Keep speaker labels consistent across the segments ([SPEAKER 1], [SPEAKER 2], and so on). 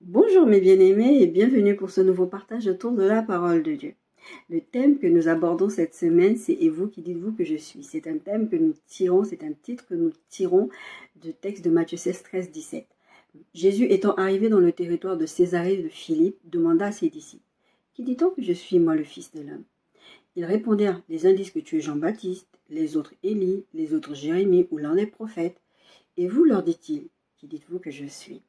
[SPEAKER 1] Bonjour mes bien-aimés et bienvenue pour ce nouveau partage autour de la parole de Dieu. Le thème que nous abordons cette semaine, c'est « Et vous, qui dites-vous que je suis ?» C'est un thème que nous tirons, c'est un titre que nous tirons du texte de Matthieu 16, 13, 17. Jésus étant arrivé dans le territoire de Césarée de Philippe, demanda à ses disciples « Qui dit-on que je suis, moi, le Fils de l'homme ?» Ils répondirent « Les uns disent que tu es Jean-Baptiste, les autres Élie, les autres Jérémie ou l'un des prophètes. Et vous, leur dit-il, qui dites-vous que je suis ?»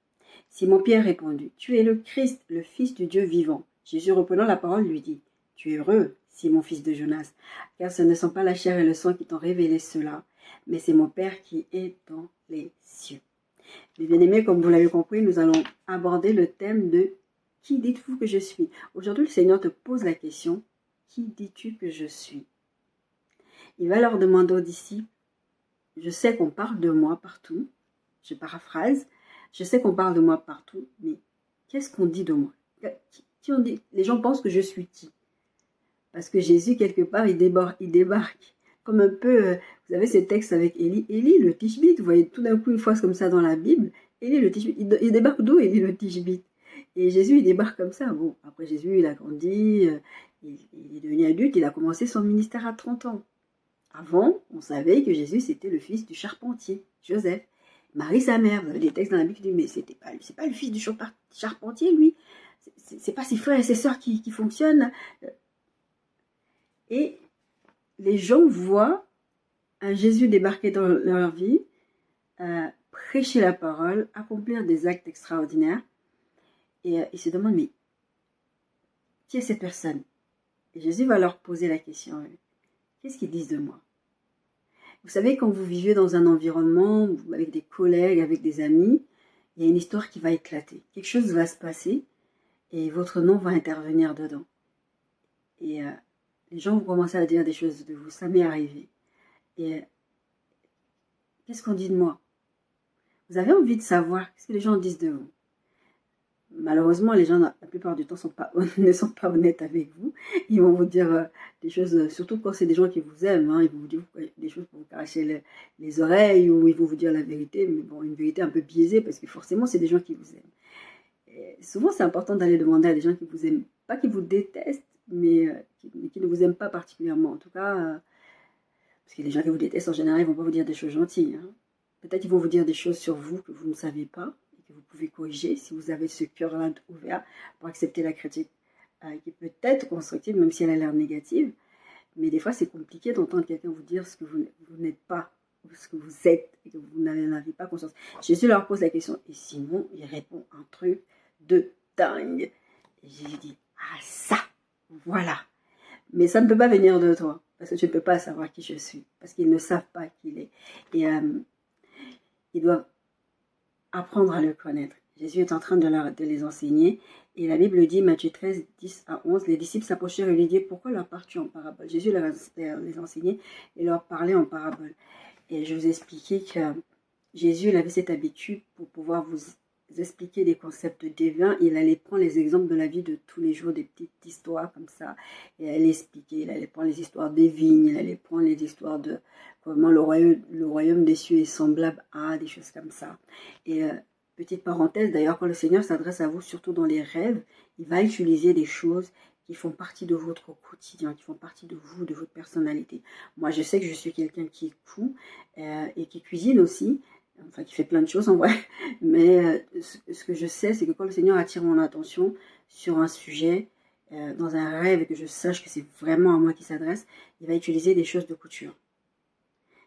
[SPEAKER 1] Simon-Pierre répondit, « Tu es le Christ, le Fils du Dieu vivant. » Jésus reprenant la parole lui dit, « Tu es heureux, Simon, fils de Jonas, car ce ne sont pas la chair et le sang qui t'ont révélé cela, mais c'est mon Père qui est dans les cieux. » Mes bien-aimés, comme vous l'avez compris, nous allons aborder le thème de « Qui dites-vous que je suis ?» Aujourd'hui, le Seigneur te pose la question, « Qui dis-tu que je suis ?» Il va leur demander aux disciples, « Je sais qu'on parle de moi partout. » Je paraphrase. Je sais qu'on parle de moi partout, mais qu'est-ce qu'on dit de moi? Qui on dit? Les gens pensent que je suis qui? Parce que Jésus, quelque part, il débarque. Comme un peu, vous avez ces textes avec Élie. Élie, le Tishbite, vous voyez tout d'un coup une fois comme ça dans la Bible. Élie, le Tishbite, il débarque d'où Élie, le Tishbite? Et Jésus, il débarque comme ça. Bon, après Jésus, il a grandi, il est devenu adulte, il a commencé son ministère à 30 ans. Avant, on savait que Jésus, c'était le fils du charpentier, Joseph. Marie, sa mère, vous avez des textes dans la Bible qui disent, mais c'est pas le fils du charpentier, lui. C'est pas ses frères et ses sœurs qui fonctionnent. Et les gens voient un Jésus débarquer dans leur vie, prêcher la parole, accomplir des actes extraordinaires. Et ils se demandent, mais qui est cette personne? Et Jésus va leur poser la question, qu'est-ce qu'ils disent de moi? Vous savez, quand vous vivez dans un environnement, avec des collègues, avec des amis, il y a une histoire qui va éclater. Quelque chose va se passer et votre nom va intervenir dedans. Et les gens vont commencer à dire des choses de vous. Ça m'est arrivé. Et qu'est-ce qu'on dit de moi? Vous avez envie de savoir ce que les gens disent de vous. Malheureusement, les gens, la plupart du temps, ne sont pas honnêtes avec vous. Ils vont vous dire des choses, surtout quand c'est des gens qui vous aiment, hein, ils vont vous dire des choses pour vous caresser les oreilles, ou ils vont vous dire la vérité, mais bon, une vérité un peu biaisée, parce que forcément, c'est des gens qui vous aiment. Et souvent, c'est important d'aller demander à des gens qui vous aiment, pas qui vous détestent, mais qui ne vous aiment pas particulièrement. En tout cas, parce que les gens qui vous détestent, en général, ils ne vont pas vous dire des choses gentilles. Hein. Peut-être qu'ils vont vous dire des choses sur vous que vous ne savez pas, que vous pouvez corriger si vous avez ce cœur-là ouvert pour accepter la critique qui peut être constructive, même si elle a l'air négative. Mais des fois, c'est compliqué d'entendre quelqu'un vous dire ce que vous n'êtes pas, ou ce que vous êtes, et que vous n'avez pas conscience. Jésus leur pose la question, et Simon, il répond un truc de dingue. Et Jésus dit, ah ça, voilà. Mais ça ne peut pas venir de toi, parce que tu ne peux pas savoir qui je suis, parce qu'ils ne savent pas qui il est. Et ils doivent apprendre à le connaître. Jésus est en train de les enseigner. Et la Bible dit, Matthieu 13, 10 à 11, les disciples s'approchèrent et lui dirent, pourquoi leur parles-tu en parabole? Jésus les enseignait et leur parlait en parabole. Et je vous expliquais que Jésus il avait cette habitude pour pouvoir vous expliquer des concepts divins. Il allait prendre les exemples de la vie de tous les jours, des petites histoires comme ça. Et il allait expliquer, il allait prendre les histoires des vignes, il allait prendre les histoires de comment le royaume des cieux est semblable à des choses comme ça. Et petite parenthèse, d'ailleurs, quand le Seigneur s'adresse à vous, surtout dans les rêves, il va utiliser des choses qui font partie de votre quotidien, qui font partie de vous, de votre personnalité. Moi, je sais que je suis quelqu'un qui coud et qui cuisine aussi, enfin qui fait plein de choses en vrai, mais ce que je sais, c'est que quand le Seigneur attire mon attention sur un sujet, dans un rêve, et que je sache que c'est vraiment à moi qu'il s'adresse, il va utiliser des choses de couture.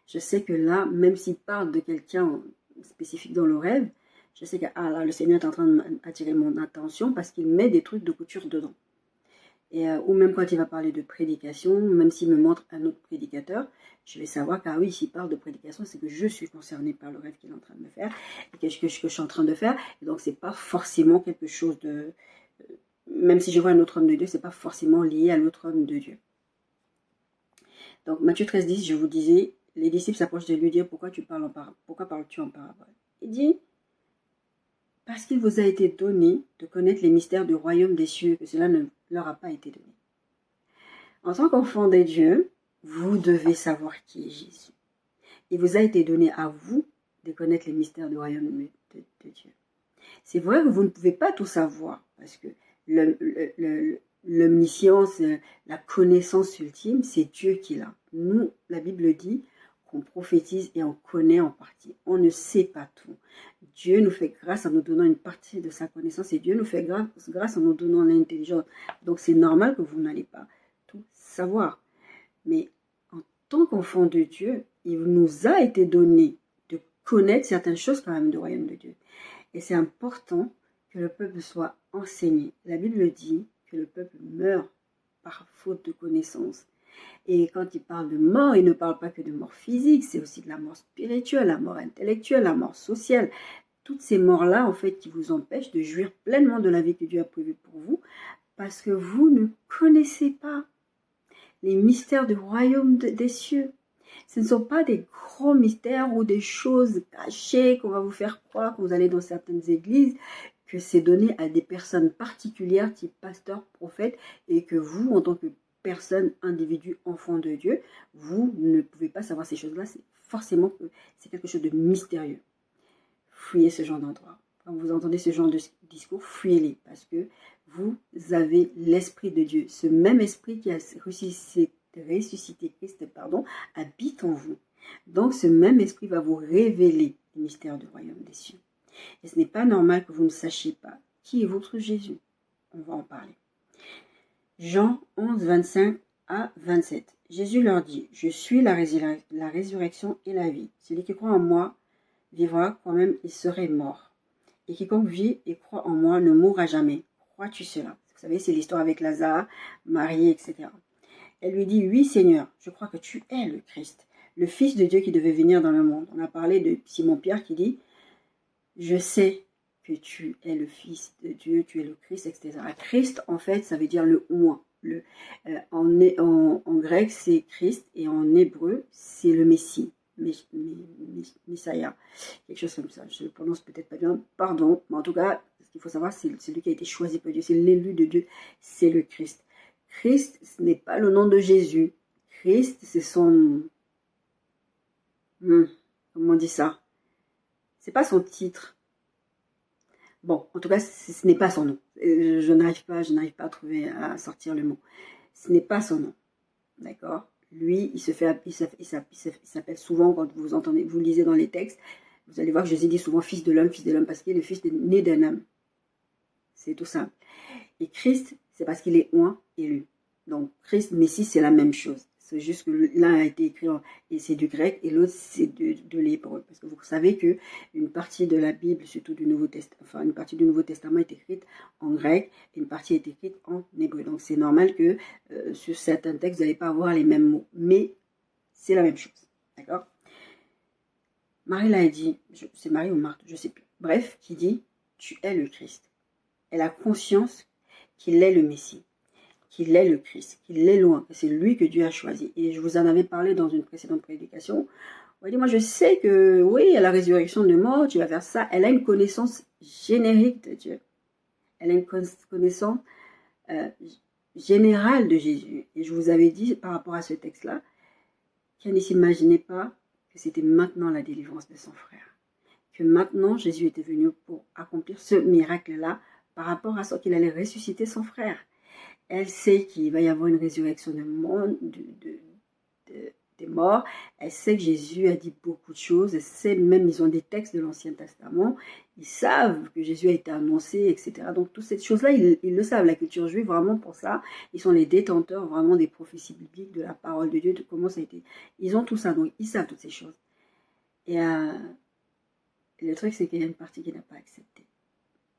[SPEAKER 1] Je sais que là, même s'il parle de quelqu'un spécifique dans le rêve, je sais que là, le Seigneur est en train d'attirer mon attention parce qu'il met des trucs de couture dedans. Et, ou même quand il va parler de prédication, même s'il me montre un autre prédicateur, je vais savoir qu'ah oui, s'il parle de prédication, c'est que je suis concernée par le rêve qu'il est en train de me faire et que je suis en train de faire. Et donc, c'est pas forcément quelque chose de... même si je vois un autre homme de Dieu, c'est pas forcément lié à l'autre homme de Dieu. Donc, Matthieu 13, 10, je vous disais, les disciples s'approchent de lui dire, pourquoi parles-tu en parabole? Il dit, parce qu'il vous a été donné de connaître les mystères du royaume des cieux, que cela ne leur a pas été donné. En tant qu'enfant de Dieu, vous devez savoir qui est Jésus. Il vous a été donné à vous de connaître les mystères du royaume de Dieu. C'est vrai que vous ne pouvez pas tout savoir, parce que l'omniscience, la connaissance ultime, c'est Dieu qui l'a. Nous, la Bible dit qu'on prophétise et on connaît en partie. On ne sait pas tout. Dieu nous fait grâce en nous donnant une partie de sa connaissance et Dieu nous fait grâce en nous donnant l'intelligence. Donc c'est normal que vous n'allez pas tout savoir. Mais en tant qu'enfant de Dieu, il nous a été donné de connaître certaines choses quand même du royaume de Dieu. Et c'est important que le peuple soit enseigné. La Bible dit que le peuple meurt par faute de connaissance. Et quand il parle de mort, il ne parle pas que de mort physique, c'est aussi de la mort spirituelle, la mort intellectuelle, la mort sociale. Toutes ces morts-là, en fait, qui vous empêchent de jouir pleinement de la vie que Dieu a prévue pour vous, parce que vous ne connaissez pas les mystères du royaume des cieux. Ce ne sont pas des grands mystères ou des choses cachées qu'on va vous faire croire quand vous allez dans certaines églises, que c'est donné à des personnes particulières, type pasteur, prophète, et que vous, en tant que personne, individu, enfant de Dieu, vous ne pouvez pas savoir ces choses-là. C'est forcément que c'est quelque chose de mystérieux. Fuyez ce genre d'endroit. Quand vous entendez ce genre de discours, fuyez-les, parce que vous avez l'Esprit de Dieu. Ce même Esprit qui a ressuscité Christ, habite en vous. Donc ce même Esprit va vous révéler les mystères du royaume des cieux. Et ce n'est pas normal que vous ne sachiez pas qui est votre Jésus. On va en parler. Jean 11, 25 à 27. Jésus leur dit, « Je suis la résurrection et la vie. Celui qui croit en moi vivra quand même il serait mort. Et quiconque vit et croit en moi ne mourra jamais. Crois-tu cela ?» Vous savez, c'est l'histoire avec Lazare, Marie, etc. Elle lui dit, « Oui, Seigneur, je crois que tu es le Christ, le Fils de Dieu qui devait venir dans le monde. » On a parlé de Simon-Pierre qui dit, « Je sais que tu es le Fils de Dieu, tu es le Christ, etc. » Christ, en fait, ça veut dire le oint. En grec, c'est Christ, et en hébreu, c'est le Messie. Messiah, quelque chose comme ça. Je le prononce peut-être pas bien, pardon, mais en tout cas, ce qu'il faut savoir, c'est celui qui a été choisi par Dieu, c'est l'élu de Dieu, c'est le Christ. Christ, ce n'est pas le nom de Jésus. Christ, c'est son... comment on dit ça? C'est pas son titre. Bon, en tout cas, ce n'est pas son nom. Je n'arrive pas à sortir le mot. Ce n'est pas son nom. D'accord? Lui, il s'appelle souvent, quand vous lisez dans les textes, vous allez voir que Jésus dit souvent fils de l'homme, parce qu'il est le fils né d'un homme. C'est tout simple. Et Christ, c'est parce qu'il est oint, élu. Donc, Christ, Messie, c'est la même chose. C'est juste que l'un a été écrit et c'est du grec et l'autre c'est de l'hébreu. Parce que vous savez que une partie de la Bible, surtout du Nouveau Testament, enfin une partie du Nouveau Testament est écrite en grec et une partie est écrite en hébreu. Donc c'est normal que sur certains textes, vous n'allez pas avoir les mêmes mots. Mais c'est la même chose. D'accord? Marie l'a dit, c'est Marie ou Marthe, je ne sais plus. Bref, qui dit, tu es le Christ. Elle a conscience qu'il est le Messie, qu'il est le Christ, qu'il est loin, que c'est lui que Dieu a choisi. Et je vous en avais parlé dans une précédente prédication. On dit, moi je sais que, oui, à la résurrection de mort, tu vas faire ça. Elle a une connaissance générique de Dieu. Elle a une connaissance générale de Jésus. Et je vous avais dit par rapport à ce texte-là, qu'elle ne s'imaginait pas que c'était maintenant la délivrance de son frère. Que maintenant Jésus était venu pour accomplir ce miracle-là par rapport à ce qu'il allait ressusciter son frère. Elle sait qu'il va y avoir une résurrection des morts. Elle sait que Jésus a dit beaucoup de choses. Elle sait même, ils ont des textes de l'Ancien Testament. Ils savent que Jésus a été annoncé, etc. Donc, toutes ces choses-là, ils le savent. La culture juive, vraiment pour ça, ils sont les détenteurs vraiment des prophéties bibliques, de la parole de Dieu, de comment ça a été. Ils ont tout ça, donc ils savent toutes ces choses. Et le truc, c'est qu'il y a une partie qui n'a pas accepté.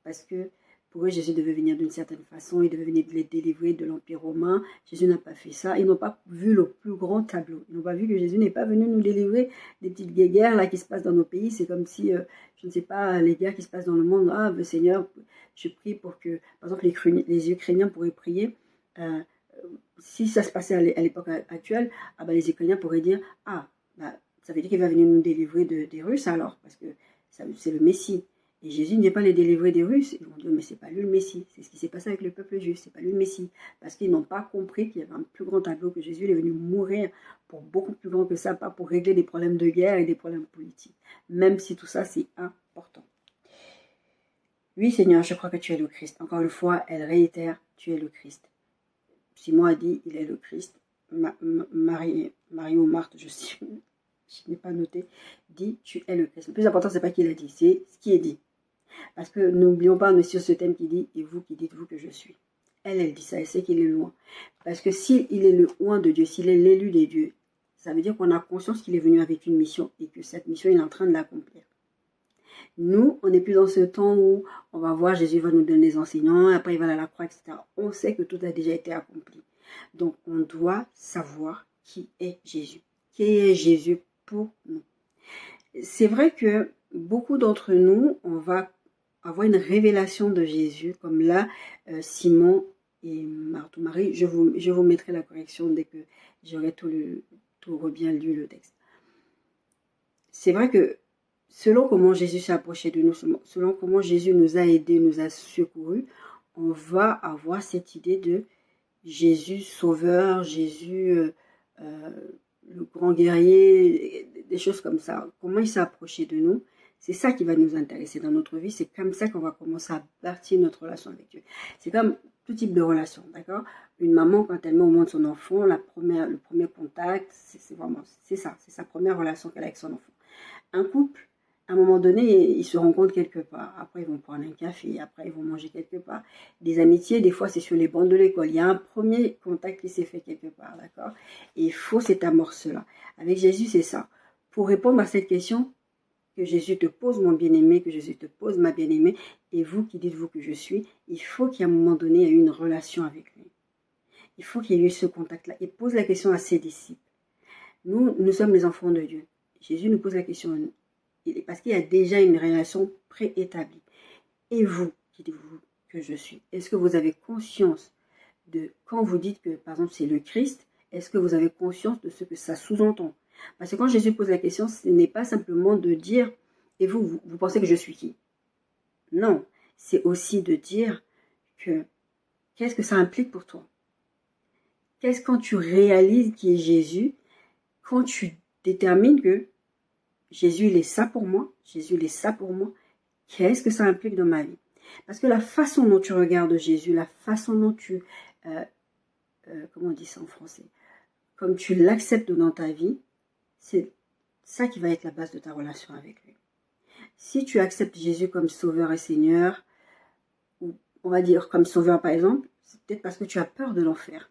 [SPEAKER 1] Parce que pour eux, Jésus devait venir d'une certaine façon, il devait venir les délivrer de l'Empire romain. Jésus n'a pas fait ça. Ils n'ont pas vu le plus grand tableau. Ils n'ont pas vu que Jésus n'est pas venu nous délivrer des petites guerres là qui se passent dans nos pays. C'est comme si, je ne sais pas, les guerres qui se passent dans le monde. Ah, le Seigneur, je prie pour que, par exemple, les Ukrainiens pourraient prier. Si ça se passait à l'époque actuelle, les Ukrainiens pourraient dire, ça veut dire qu'il va venir nous délivrer des Russes alors, parce que c'est le Messie. Et Jésus ne vient pas les délivrer des Russes. Ils vont dire, mais c'est pas lui le Messie. C'est ce qui s'est passé avec le peuple juif. C'est pas lui le Messie. Parce qu'ils n'ont pas compris qu'il y avait un plus grand tableau, que Jésus est venu mourir pour beaucoup plus grand que ça, pas pour régler des problèmes de guerre et des problèmes politiques. Même si tout ça, c'est important. oui Seigneur, je crois que tu es le Christ. Encore une fois, elle réitère, tu es le Christ. Simon a dit, il est le Christ. Marie ou Marthe, je n'ai pas noté, dit, tu es le Christ. Le plus important, c'est pas qu'il a dit, c'est ce qui est dit. Parce que n'oublions pas, on est sur ce thème qui dit, et vous qui dites-vous que je suis. Elle dit ça, elle sait qu'il est loin. Parce que s'il est le oint de Dieu, s'il est l'élu des dieux, ça veut dire qu'on a conscience qu'il est venu avec une mission et que cette mission, il est en train de l'accomplir. Nous, on n'est plus dans ce temps où on va voir Jésus va nous donner des enseignants, après il va à la croix, etc. On sait que tout a déjà été accompli. Donc, on doit savoir qui est Jésus. Qui est Jésus pour nous. C'est vrai que beaucoup d'entre nous, on va avoir une révélation de Jésus, comme là, Simon et Marthe ou Marie. Je vous mettrai la correction dès que j'aurai tout bien lu le texte. C'est vrai que selon comment Jésus s'est approché de nous, selon comment Jésus nous a aidés, nous a secourus, on va avoir cette idée de Jésus sauveur, Jésus le grand guerrier, des choses comme ça. Comment il s'est approché de nous, c'est ça qui va nous intéresser dans notre vie. C'est comme ça qu'on va commencer à bâtir notre relation avec Dieu. C'est comme tout type de relation, d'accord? Une maman, quand elle met au monde son enfant, le premier contact, c'est ça, c'est sa première relation qu'elle a avec son enfant. Un couple, à un moment donné, ils se rencontrent quelque part. Après, ils vont prendre un café. Après, ils vont manger quelque part. Des amitiés, des fois, c'est sur les bancs de l'école. Il y a un premier contact qui s'est fait quelque part, d'accord? Et il faut cette amorce-là. Avec Jésus, c'est ça. Pour répondre à cette question que Jésus te pose, mon bien-aimé, que Jésus te pose, ma bien-aimée, et vous qui dites-vous que je suis, il faut qu'à un moment donné, il y ait eu une relation avec lui. Il faut qu'il y ait eu ce contact-là. Il pose la question à ses disciples. Nous sommes les enfants de Dieu. Jésus nous pose la question parce qu'il y a déjà une relation préétablie. Et vous, qui dites-vous que je suis? Est-ce que vous avez conscience de, quand vous dites que, par exemple, c'est le Christ, est-ce que vous avez conscience de ce que ça sous-entend? Parce que quand Jésus pose la question, ce n'est pas simplement de dire, et vous pensez que je suis qui? Non, c'est aussi de dire que, qu'est-ce que ça implique pour toi? Qu'est-ce quand tu réalises qui est Jésus, quand tu détermines que Jésus, il est ça pour moi, Jésus, il est ça pour moi, qu'est-ce que ça implique dans ma vie? Parce que la façon dont tu regardes Jésus, la façon dont tu, comment on dit ça en français, comme tu l'acceptes dans ta vie, c'est ça qui va être la base de ta relation avec lui. Si tu acceptes Jésus comme sauveur et Seigneur, ou on va dire comme sauveur par exemple, c'est peut-être parce que tu as peur de l'enfer.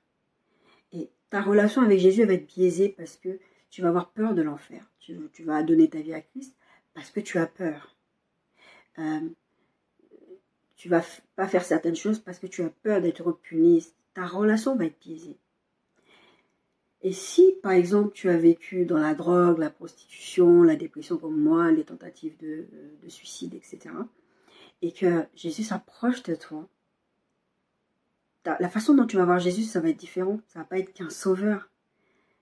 [SPEAKER 1] Et ta relation avec Jésus va être biaisée parce que tu vas avoir peur de l'enfer. Tu vas donner ta vie à Christ parce que tu as peur. Tu vas pas faire certaines choses parce que tu as peur d'être puni. Ta relation va être biaisée. Et si, par exemple, tu as vécu dans la drogue, la prostitution, la dépression comme moi, les tentatives de suicide, etc., et que Jésus s'approche de toi, la façon dont tu vas voir Jésus, ça va être différent. Ça va pas être qu'un sauveur.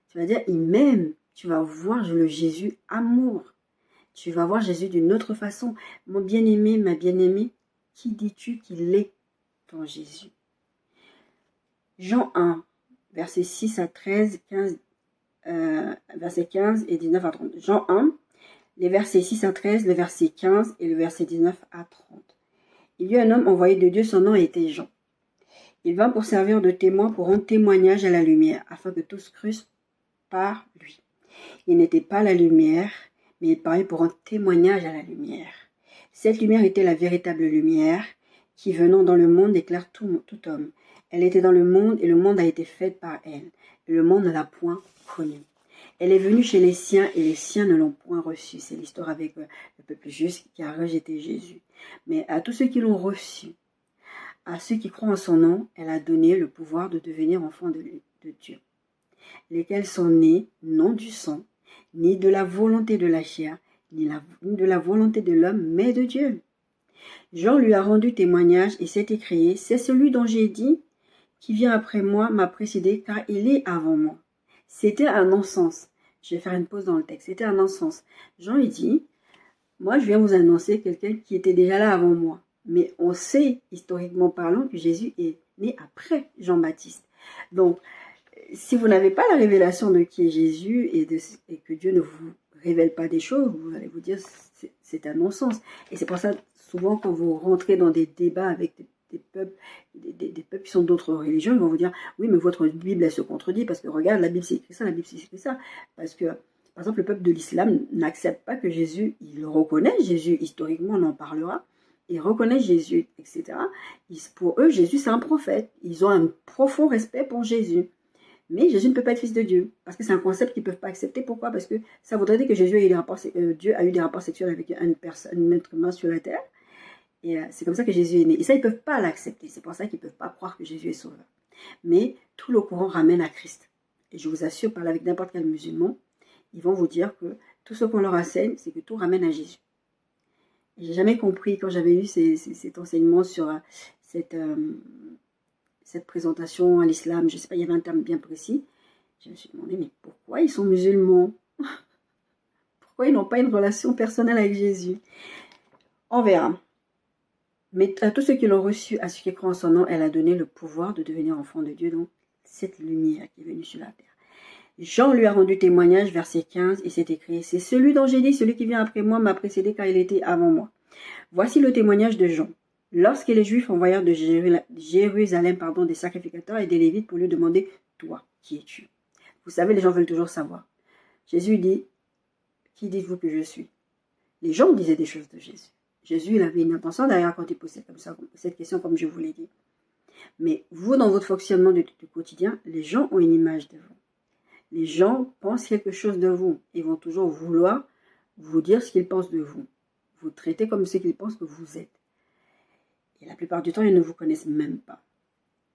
[SPEAKER 1] Tu vas dire, il m'aime. Tu vas voir le Jésus amour. Tu vas voir Jésus d'une autre façon. Mon bien-aimé, ma bien-aimée, qui dis-tu qu'il est, ton Jésus? Jean 1, versets 6 à 13, 15, versets 15 et 19 à 30. Jean 1, les versets 6 à 13, le verset 15 et le verset 19 à 30. Il y eut un homme envoyé de Dieu, son nom était Jean. Il vint pour servir de témoin, pour rendre témoignage à la lumière, afin que tous crussent par lui. Il n'était pas la lumière, mais il parlait pour rendre témoignage à la lumière. Cette lumière était la véritable lumière, qui venant dans le monde éclaire tout homme. Elle était dans le monde, et le monde a été fait par elle. Et le monde ne l'a point connue. Elle est venue chez les siens, et les siens ne l'ont point reçue. C'est l'histoire avec le peuple juste qui a rejeté Jésus. Mais à tous ceux qui l'ont reçu, à ceux qui croient en son nom, elle a donné le pouvoir de devenir enfants de Dieu, lesquels sont nés non du sang, ni de la volonté de la chair, ni de la volonté de l'homme, mais de Dieu. Jean lui a rendu témoignage et s'est écrié, c'est celui dont j'ai dit, qui vient après moi m'a précédé, car il est avant moi. C'était un non-sens. Je vais faire une pause dans le texte. C'était un non-sens. Jean lui dit, moi je viens vous annoncer quelqu'un qui était déjà là avant moi. Mais on sait, historiquement parlant, que Jésus est né après Jean-Baptiste. Donc, si vous n'avez pas la révélation de qui est Jésus et que Dieu ne vous révèle pas des choses, vous allez vous dire c'est un non-sens. Et c'est pour ça, souvent quand vous rentrez dans des débats avec des peuples, des peuples qui sont d'autres religions, ils vont vous dire, oui, mais votre Bible, elle se contredit, parce que regarde, la Bible, c'est écrit ça, la Bible, c'est écrit ça. Parce que, par exemple, le peuple de l'islam n'accepte pas que Jésus, il reconnaît Jésus, historiquement, on en parlera, ils reconnaissent Jésus, etc. Pour eux, Jésus, c'est un prophète. Ils ont un profond respect pour Jésus. Mais Jésus ne peut pas être fils de Dieu, parce que c'est un concept qu'ils ne peuvent pas accepter. Pourquoi? Parce que ça voudrait dire que Jésus Dieu a eu des rapports sexuels avec un être humain sur la terre. Et c'est comme ça que Jésus est né. Et ça, ils ne peuvent pas l'accepter. C'est pour ça qu'ils ne peuvent pas croire que Jésus est sauveur. Mais tout le courant ramène à Christ. Et je vous assure, parler avec n'importe quel musulman, ils vont vous dire que tout ce qu'on leur enseigne, c'est que tout ramène à Jésus. J'ai jamais compris, quand j'avais eu cet enseignement sur cette présentation à l'islam, je ne sais pas, il y avait un terme bien précis, je me suis demandé, mais pourquoi ils sont musulmans? Pourquoi ils n'ont pas une relation personnelle avec Jésus? On verra. Mais à tous ceux qui l'ont reçu, à ceux qui croient en son nom, elle a donné le pouvoir de devenir enfant de Dieu, donc cette lumière qui est venue sur la terre. Jean lui a rendu témoignage, verset 15, et c'est écrit, c'est celui dont j'ai dit, celui qui vient après moi m'a précédé car il était avant moi. Voici le témoignage de Jean. Lorsque les Juifs envoyèrent de Jérusalem des sacrificateurs et des Lévites pour lui demander, toi, qui es-tu? Vous savez, les gens veulent toujours savoir. Jésus dit, qui dites-vous que je suis? Les gens disaient des choses de Jésus. Jésus, il avait une intention derrière quand il posait comme ça, cette question, comme je vous l'ai dit. Mais vous, dans votre fonctionnement du quotidien, les gens ont une image de vous. Les gens pensent quelque chose de vous. Ils vont toujours vouloir vous dire ce qu'ils pensent de vous. Vous traitez comme ce qu'ils pensent que vous êtes. Et la plupart du temps, ils ne vous connaissent même pas.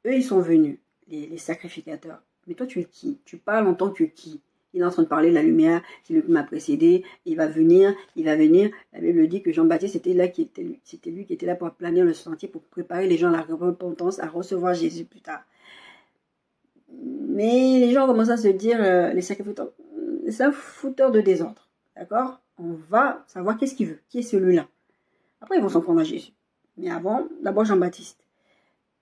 [SPEAKER 1] Eux, ils sont venus, les sacrificateurs. Mais toi, tu es qui? Tu parles en tant que qui? Il est en train de parler de la lumière qui m'a précédé. Il va venir. La Bible dit que Jean-Baptiste, c'était lui qui était là pour planir le sentier, pour préparer les gens à la repentance, à recevoir Jésus plus tard. Mais les gens commencent à se dire, les sacrificateurs, c'est un fouteur de désordre. D'accord? On va savoir qu'est-ce qu'il veut. Qui est celui-là? Après, ils vont s'en prendre à Jésus. Mais avant, d'abord Jean-Baptiste.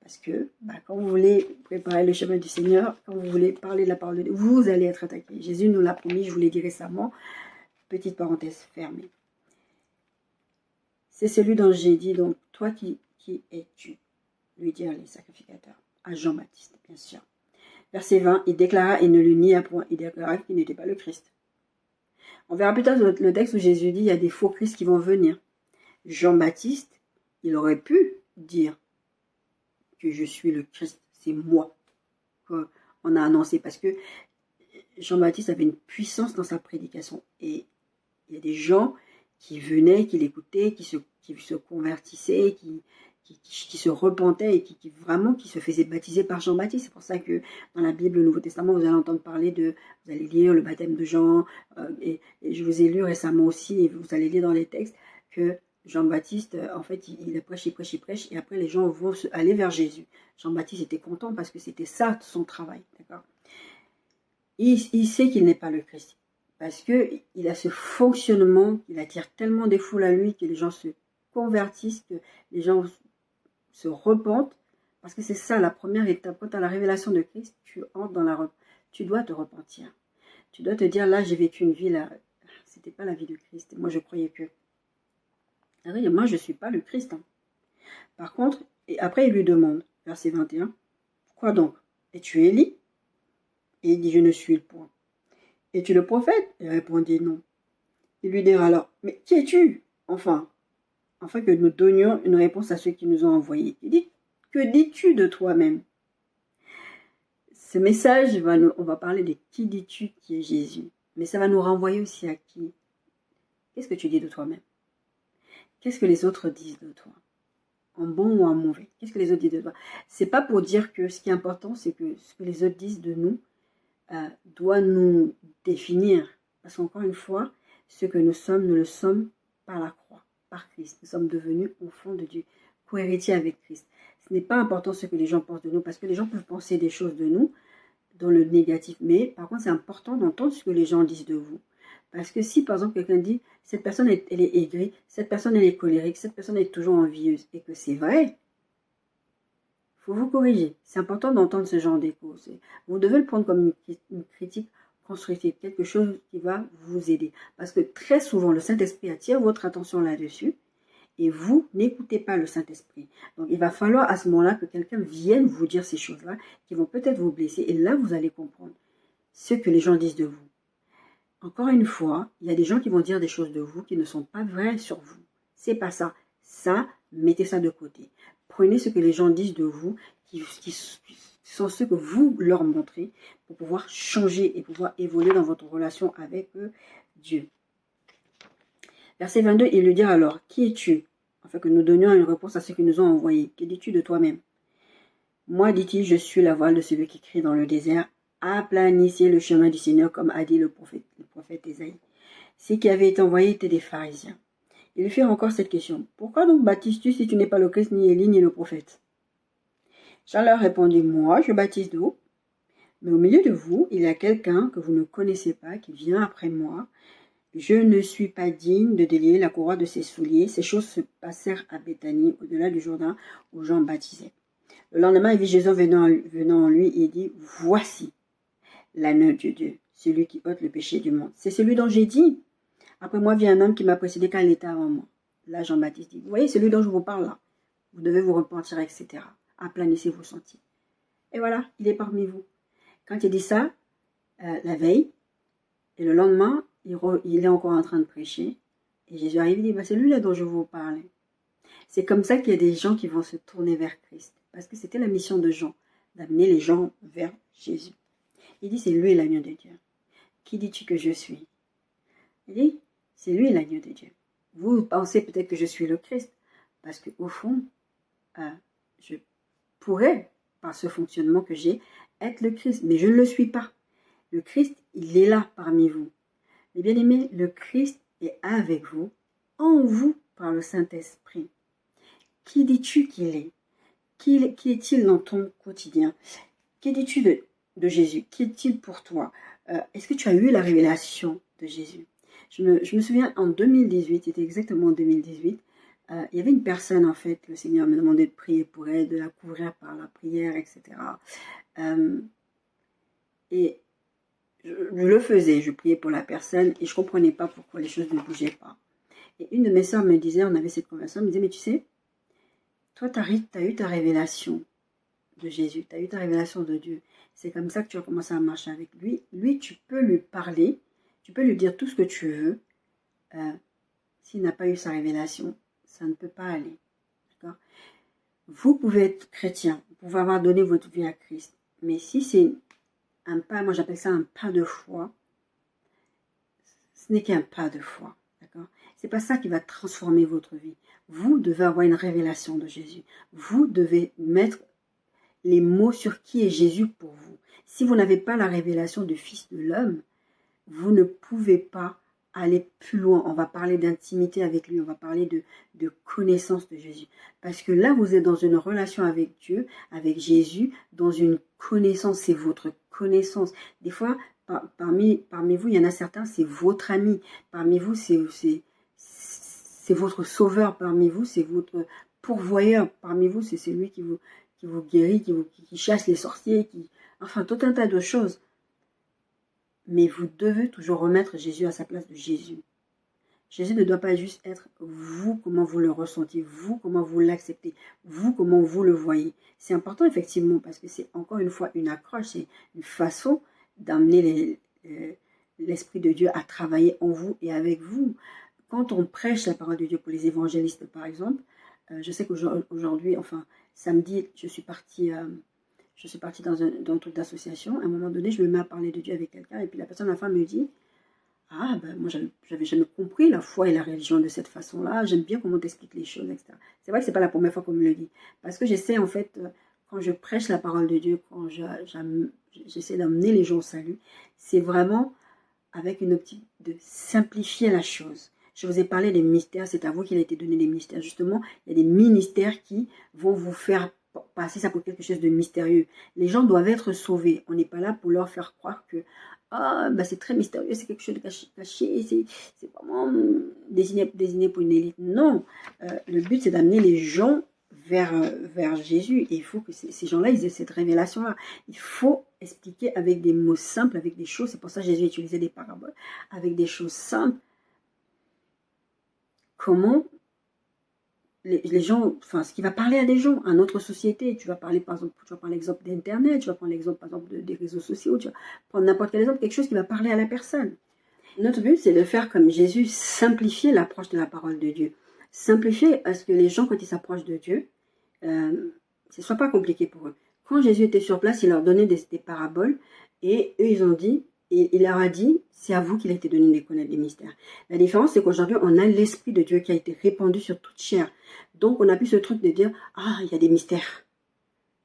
[SPEAKER 1] Parce que quand vous voulez préparer le chemin du Seigneur, quand vous voulez parler de la parole de Dieu, vous allez être attaqué. Jésus nous l'a promis, je vous l'ai dit récemment. Petite parenthèse fermée. C'est celui dont j'ai dit, donc, toi qui es-tu? Lui dire les sacrificateurs. À Jean-Baptiste, bien sûr. Verset 20, il déclara et ne le nia point. Il déclara qu'il n'était pas le Christ. On verra plus tard le texte où Jésus dit, il y a des faux Christ qui vont venir. Jean-Baptiste, il aurait pu dire que je suis le Christ, c'est moi qu'on a annoncé, parce que Jean-Baptiste avait une puissance dans sa prédication, et il y a des gens qui venaient, qui l'écoutaient, qui se convertissaient, qui se repentaient et qui se faisaient baptiser par Jean-Baptiste. C'est pour ça que dans la Bible, le Nouveau Testament, vous allez entendre parler vous allez lire le baptême de Jean, et je vous ai lu récemment aussi, et vous allez lire dans les textes que Jean-Baptiste, en fait, il prêche, et après les gens vont aller vers Jésus. Jean-Baptiste était content parce que c'était ça son travail, d'accord? Il sait qu'il n'est pas le Christ, parce qu'il a ce fonctionnement, il attire tellement des foules à lui que les gens se convertissent, que les gens se repentent, parce que c'est ça la première étape. Quand tu as la révélation de Christ, tu entres dans tu dois te repentir. Tu dois te dire, là, j'ai vécu une vie, là, c'était pas la vie de Christ. Moi, je croyais que... Moi, je ne suis pas le Christ. Hein. Par contre, et après, il lui demande, verset 21, quoi donc? Es-tu Élie? Et il dit, je ne suis le point. Es-tu le prophète? Il répondit, non. Il lui dira alors, mais qui es-tu? Enfin que nous donnions une réponse à ceux qui nous ont envoyés. Il dit, que dis-tu de toi-même? Ce message, on va parler de qui dis-tu qui est Jésus. Mais ça va nous renvoyer aussi à qui? Qu'est-ce que tu dis de toi-même? Qu'est-ce que les autres disent de toi? En bon ou en mauvais? Qu'est-ce que les autres disent de toi? C'est pas pour dire que ce qui est important, c'est que ce que les autres disent de nous doit nous définir. Parce qu'encore une fois, ce que nous sommes, nous le sommes par la croix, par Christ. Nous sommes devenus enfants de Dieu, co-héritiers avec Christ. Ce n'est pas important ce que les gens pensent de nous, parce que les gens peuvent penser des choses de nous, dans le négatif. Mais par contre, c'est important d'entendre ce que les gens disent de vous. Parce que si, par exemple, quelqu'un dit, cette personne, elle est aigrie, cette personne, elle est colérique, cette personne est toujours envieuse, et que c'est vrai, il faut vous corriger. C'est important d'entendre ce genre d'écho. Vous devez le prendre comme une critique constructive, quelque chose qui va vous aider. Parce que très souvent, le Saint-Esprit attire votre attention là-dessus, et vous n'écoutez pas le Saint-Esprit. Donc il va falloir à ce moment-là que quelqu'un vienne vous dire ces choses-là qui vont peut-être vous blesser. Et là, vous allez comprendre ce que les gens disent de vous. Encore une fois, il y a des gens qui vont dire des choses de vous qui ne sont pas vraies sur vous. C'est pas ça. Ça, mettez ça de côté. Prenez ce que les gens disent de vous, qui sont ceux que vous leur montrez, pour pouvoir changer et pouvoir évoluer dans votre relation avec Dieu. Verset 22, il lui dit alors, qui es-tu? Afin que nous donnions une réponse à ceux qui nous ont envoyés. Que dis-tu de toi-même? Moi, dit-il, je suis la voix de celui qui crie dans le désert. Aplanissez le chemin du Seigneur, comme a dit le prophète Ésaïe. Ceux qui avaient été envoyés étaient des pharisiens. Il lui fait encore cette question. Pourquoi donc baptises-tu si tu n'es pas le Christ, ni Élie, ni le prophète? Jean leur répondit, moi, je baptise d'eau. Mais au milieu de vous, il y a quelqu'un que vous ne connaissez pas, qui vient après moi. Je ne suis pas digne de délier la courroie de ses souliers. Ces choses se passèrent à Béthanie, au-delà du Jourdain, où Jean baptisait. Le lendemain, il vit Jésus venant en lui et il dit, voici l'agneau de Dieu, celui qui ôte le péché du monde. C'est celui dont j'ai dit, après moi vient un homme qui m'a précédé car il était avant moi. Là, Jean-Baptiste dit, vous voyez celui dont je vous parle là, vous devez vous repentir, etc. Aplanissez vos sentiers. Et voilà, il est parmi vous. Quand il dit ça, la veille, et le lendemain, il est encore en train de prêcher, et Jésus arrive et dit, c'est lui là dont je vous parlais. C'est comme ça qu'il y a des gens qui vont se tourner vers Christ, parce que c'était la mission de Jean, d'amener les gens vers Jésus. Il dit, c'est lui l'agneau de Dieu. Qui dis-tu que je suis? Il dit, c'est lui l'agneau de Dieu. Vous pensez peut-être que je suis le Christ, parce qu'au fond, je pourrais, par ce fonctionnement que j'ai, être le Christ, mais je ne le suis pas. Le Christ, il est là parmi vous. Mais bien aimé, le Christ est avec vous, en vous, par le Saint-Esprit. Qui dis-tu qu'il est? Qui est-il dans ton quotidien? Que dis-tu de Jésus? Qui est-il pour toi? Est-ce que tu as eu la révélation de Jésus? Je me souviens en 2018, c'était exactement en 2018, il y avait une personne, en fait, le Seigneur me demandait de prier pour elle, de la couvrir par la prière, etc. Et je le faisais, je priais pour la personne et je ne comprenais pas pourquoi les choses ne bougeaient pas. Et une de mes sœurs me disait, on avait cette conversation, elle me disait, mais tu sais, toi, tu as eu ta révélation de Jésus, tu as eu ta révélation de Dieu. C'est comme ça que tu as commencé à marcher avec lui. Lui, tu peux lui parler, tu peux lui dire tout ce que tu veux. S'il n'a pas eu sa révélation, ça ne peut pas aller. D'accord? Vous pouvez être chrétien, vous pouvez avoir donné votre vie à Christ. Mais si c'est un pas, moi j'appelle ça un pas de foi, ce n'est qu'un pas de foi. D'accord? C'est pas ça qui va transformer votre vie. Vous devez avoir une révélation de Jésus. Vous devez mettre les mots sur qui est Jésus pour vous. Si vous n'avez pas la révélation du Fils de l'homme, vous ne pouvez pas aller plus loin. On va parler d'intimité avec lui, on va parler de connaissance de Jésus. Parce que là, vous êtes dans une relation avec Dieu, avec Jésus, dans une connaissance, c'est votre connaissance. Des fois, parmi vous, il y en a certains, c'est votre ami. Parmi vous, c'est votre sauveur. Parmi vous, c'est votre pourvoyeur. Parmi vous, c'est celui qui vous guérit, qui chasse les sorciers, enfin, tout un tas de choses. Mais vous devez toujours remettre Jésus à sa place de Jésus. Jésus ne doit pas juste être vous, comment vous le ressentez, vous, comment vous l'acceptez, vous, comment vous le voyez. C'est important, effectivement, parce que c'est encore une fois une accroche, c'est une façon d'amener l'Esprit de Dieu à travailler en vous et avec vous. Quand on prêche la parole de Dieu pour les évangélistes, par exemple, je sais qu'aujourd'hui, enfin, samedi, je suis partie dans un truc d'association. À un moment donné, je me mets à parler de Dieu avec quelqu'un et puis la personne, à la fin, me dit, ah, ben moi, j'avais jamais compris la foi et la religion de cette façon-là. J'aime bien comment t'expliques les choses, etc. C'est vrai que c'est pas la première fois qu'on me le dit. Parce que j'essaie, en fait, quand je prêche la parole de Dieu, quand j'essaie d'amener les gens au salut, c'est vraiment avec une optique de simplifier la chose. Je vous ai parlé des mystères, c'est à vous qu'il a été donné des mystères. Justement, il y a des ministères qui vont vous faire passer ça pour quelque chose de mystérieux. Les gens doivent être sauvés. On n'est pas là pour leur faire croire que c'est très mystérieux, c'est quelque chose de caché, c'est vraiment désigné pour une élite. Non, le but c'est d'amener les gens vers Jésus. Et il faut que ces gens-là, ils aient cette révélation-là. Il faut expliquer avec des mots simples, avec des choses. C'est pour ça que Jésus utilisait des paraboles, avec des choses simples. Comment les gens, enfin, ce qui va parler à des gens, à notre société. Tu vas parler, par exemple, tu vas prendre l'exemple d'Internet, tu vas prendre l'exemple, par exemple, des réseaux sociaux, tu vas prendre n'importe quel exemple, quelque chose qui va parler à la personne. Notre but, c'est de faire comme Jésus, simplifier l'approche de la parole de Dieu. Simplifier à ce que les gens, quand ils s'approchent de Dieu, ce soit pas compliqué pour eux. Quand Jésus était sur place, il leur donnait des paraboles, et eux, ils ont dit, et il leur a dit, c'est à vous qu'il a été donné de connaître les mystères. La différence, c'est qu'aujourd'hui, on a l'Esprit de Dieu qui a été répandu sur toute chair. Donc, on a plus ce truc de dire, ah, il y a des mystères.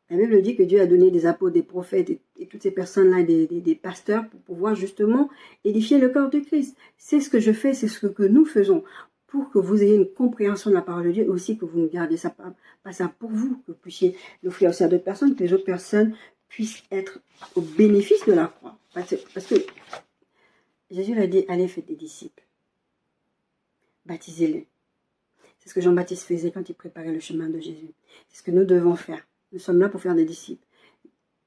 [SPEAKER 1] La Bible dit que Dieu a donné des apôtres, des prophètes et toutes ces personnes-là, des pasteurs, pour pouvoir justement édifier le corps de Christ. C'est ce que je fais, c'est ce que nous faisons, pour que vous ayez une compréhension de la parole de Dieu, et aussi que vous ne gardez ça pas ça pour vous, que vous puissiez l'offrir aussi à d'autres personnes, que les autres personnes puissent être au bénéfice de la croix. Parce que Jésus l'a dit, allez, faites des disciples. Baptisez-les. C'est ce que Jean-Baptiste faisait quand il préparait le chemin de Jésus. C'est ce que nous devons faire. Nous sommes là pour faire des disciples.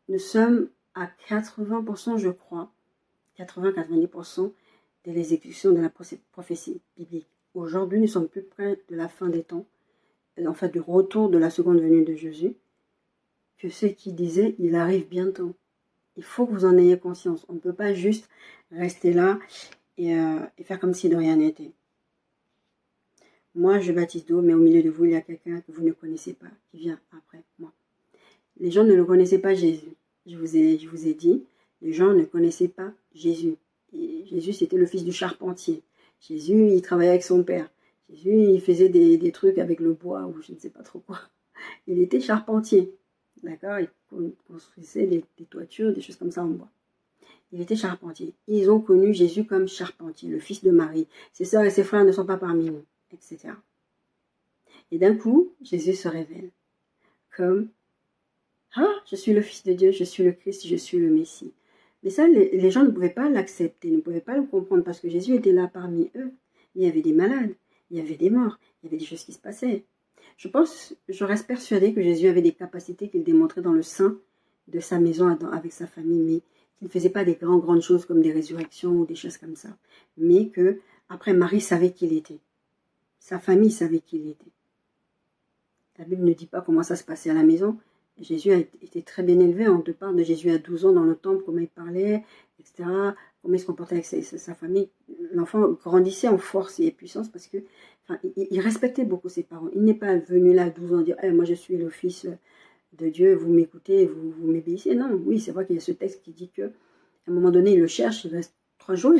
[SPEAKER 1] Nous sommes à 80%, je crois, 80-90% de l'exécution de la prophétie biblique. Aujourd'hui, nous sommes plus près de la fin des temps, en fait, du retour de la seconde venue de Jésus, que ceux qui disaient, il arrive bientôt. Il faut que vous en ayez conscience. On ne peut pas juste rester là et faire comme si de rien n'était. Moi, je baptise d'eau, mais au milieu de vous, il y a quelqu'un que vous ne connaissez pas, qui vient après moi. Les gens ne le connaissaient pas, Jésus. Je vous ai dit, les gens ne connaissaient pas Jésus. Et Jésus, c'était le fils du charpentier. Jésus, il travaillait avec son père. Jésus, il faisait des trucs avec le bois ou je ne sais pas trop quoi. Il était charpentier. D'accord? Il construisait des toitures, des choses comme ça en bois. Il était charpentier. Ils ont connu Jésus comme charpentier, le fils de Marie. Ses sœurs et ses frères ne sont pas parmi nous, etc. Et d'un coup, Jésus se révèle comme « Ah, je suis le Fils de Dieu, je suis le Christ, je suis le Messie. » Mais ça, les gens ne pouvaient pas l'accepter, ne pouvaient pas le comprendre parce que Jésus était là parmi eux. Il y avait des malades, il y avait des morts, il y avait des choses qui se passaient. Je reste persuadée que Jésus avait des capacités qu'il démontrait dans le sein de sa maison avec sa famille, mais qu'il ne faisait pas des grandes choses comme des résurrections ou des choses comme ça. Mais que, après, Marie savait qui il était. Sa famille savait qui il était. La Bible ne dit pas comment ça se passait à la maison. Jésus a été très bien élevé. On te parle de Jésus à 12 ans dans le temple, comment il parlait, etc. Comment il se comportait avec sa famille. L'enfant grandissait en force et puissance parce que, enfin, il respectait beaucoup ses parents. Il n'est pas venu là à 12 ans dire moi je suis le fils de Dieu, vous m'écoutez, vous m'obéissez. Non, oui, c'est vrai qu'il y a ce texte qui dit que à un moment donné, il le cherche, il reste 3 jours,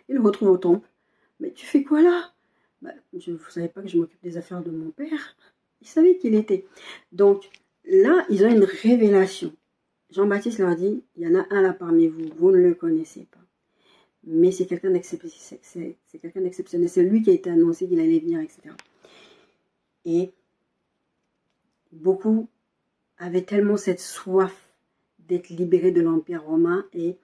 [SPEAKER 1] il le retrouve au temple. Mais tu fais quoi là? Vous ne savez pas que je m'occupe des affaires de mon père? Il savait qui il était. Donc, là, ils ont une révélation. Jean-Baptiste leur dit, il y en a un là parmi vous, vous ne le connaissez pas. Mais c'est quelqu'un d'exceptionnel. C'est lui qui a été annoncé qu'il allait venir, etc. Et beaucoup avaient tellement cette soif d'être libérés de l'Empire romain et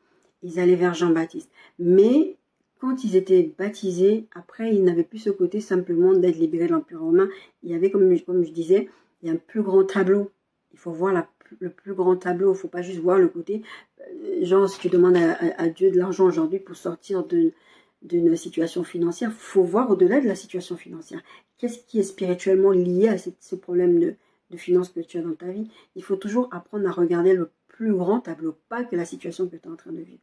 [SPEAKER 1] ils allaient vers Jean-Baptiste. Mais quand ils étaient baptisés, après, ils n'avaient plus ce côté simplement d'être libérés de l'Empire romain. Il y avait, comme je disais, il y a un plus grand tableau. Il faut voir le plus grand tableau. Il ne faut pas juste voir le côté. Genre, si tu demandes à Dieu de l'argent aujourd'hui pour sortir d'une situation financière, il faut voir au-delà de la situation financière. Qu'est-ce qui est spirituellement lié à ce problème de finances que tu as dans ta vie? Il faut toujours apprendre à regarder le plus grand tableau, pas que la situation que tu es en train de vivre.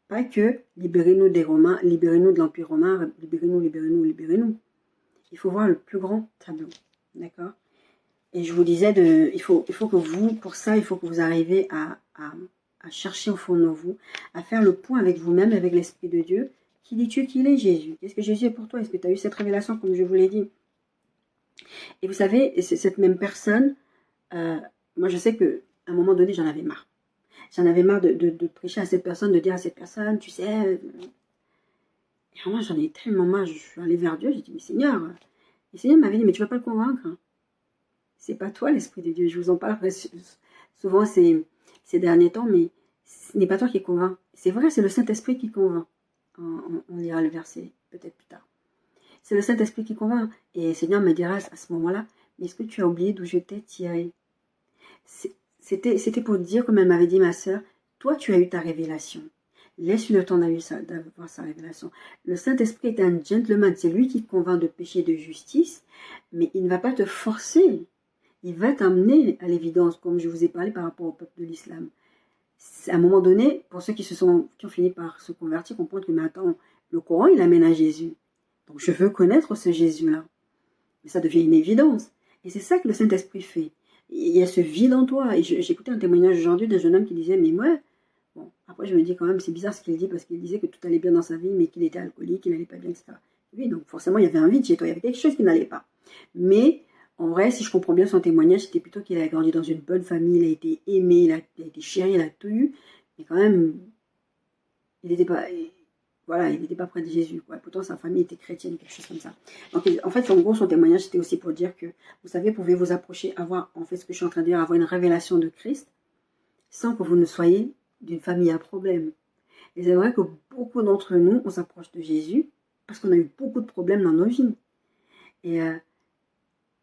[SPEAKER 1] Pas que libérez-nous des Romains, libérez-nous de l'Empire romain, libérez-nous. Il faut voir le plus grand tableau. D'accord? Et je vous disais, il faut que vous, pour ça, il faut que vous arriviez à chercher au fond de vous, à faire le point avec vous-même, avec l'Esprit de Dieu. Qui dis-tu qu'il est, Jésus? Qu'est-ce que Jésus est pour toi? Est-ce que tu as eu cette révélation, comme je vous l'ai dit? Et vous savez, cette même personne, moi je sais qu'à un moment donné, j'en avais marre. J'en avais marre de prêcher à cette personne, de dire à cette personne, tu sais... Et moi, j'en ai tellement marre, je suis allée vers Dieu, j'ai dit, mais Seigneur... Et le Seigneur m'avait dit, mais tu ne vas pas le convaincre. C'est pas toi l'Esprit de Dieu. Je vous en parle souvent ces derniers temps, mais ce n'est pas toi qui convainc. C'est vrai, c'est le Saint-Esprit qui convainc. On lira le verset peut-être plus tard. C'est le Saint-Esprit qui convainc. Et le Seigneur me dira à ce moment-là, mais est-ce que tu as oublié d'où je t'ai tiré? C'était pour dire, comme elle m'avait dit ma sœur, toi tu as eu ta révélation. Laisse-lui le temps d'avoir sa révélation. Le Saint-Esprit est un gentleman, c'est lui qui te convainc de péché et de justice, mais il ne va pas te forcer. Il va t'amener à l'évidence, comme je vous ai parlé par rapport au peuple de l'islam. À un moment donné, pour ceux qui ont fini par se convertir, comprendre que, mais attends, le Coran, il amène à Jésus. Donc je veux connaître ce Jésus-là. Mais ça devient une évidence. Et c'est ça que le Saint-Esprit fait. Il y a ce vide en toi. Et j'écoutais un témoignage aujourd'hui d'un jeune homme qui disait, mais moi, bon, après je me dis quand même, c'est bizarre ce qu'il dit, parce qu'il disait que tout allait bien dans sa vie, mais qu'il était alcoolique, qu'il n'allait pas bien, etc. Oui, donc forcément, il y avait un vide chez toi, il y avait quelque chose qui n'allait pas. Mais, en vrai, si je comprends bien son témoignage, c'était plutôt qu'il a grandi dans une bonne famille, il a été aimé, il a été chéri, il a tout eu, mais quand même, il n'était pas... Voilà, il n'était pas près de Jésus, quoi. Pourtant, sa famille était chrétienne, quelque chose comme ça. Donc, en fait, en gros, son témoignage, c'était aussi pour dire que, vous savez, vous pouvez vous approcher, avoir, en fait, ce que je suis en train de dire, avoir une révélation de Christ, sans que vous ne soyez d'une famille à problème. Et c'est vrai que beaucoup d'entre nous, on s'approche de Jésus, parce qu'on a eu beaucoup de problèmes dans nos vies. Et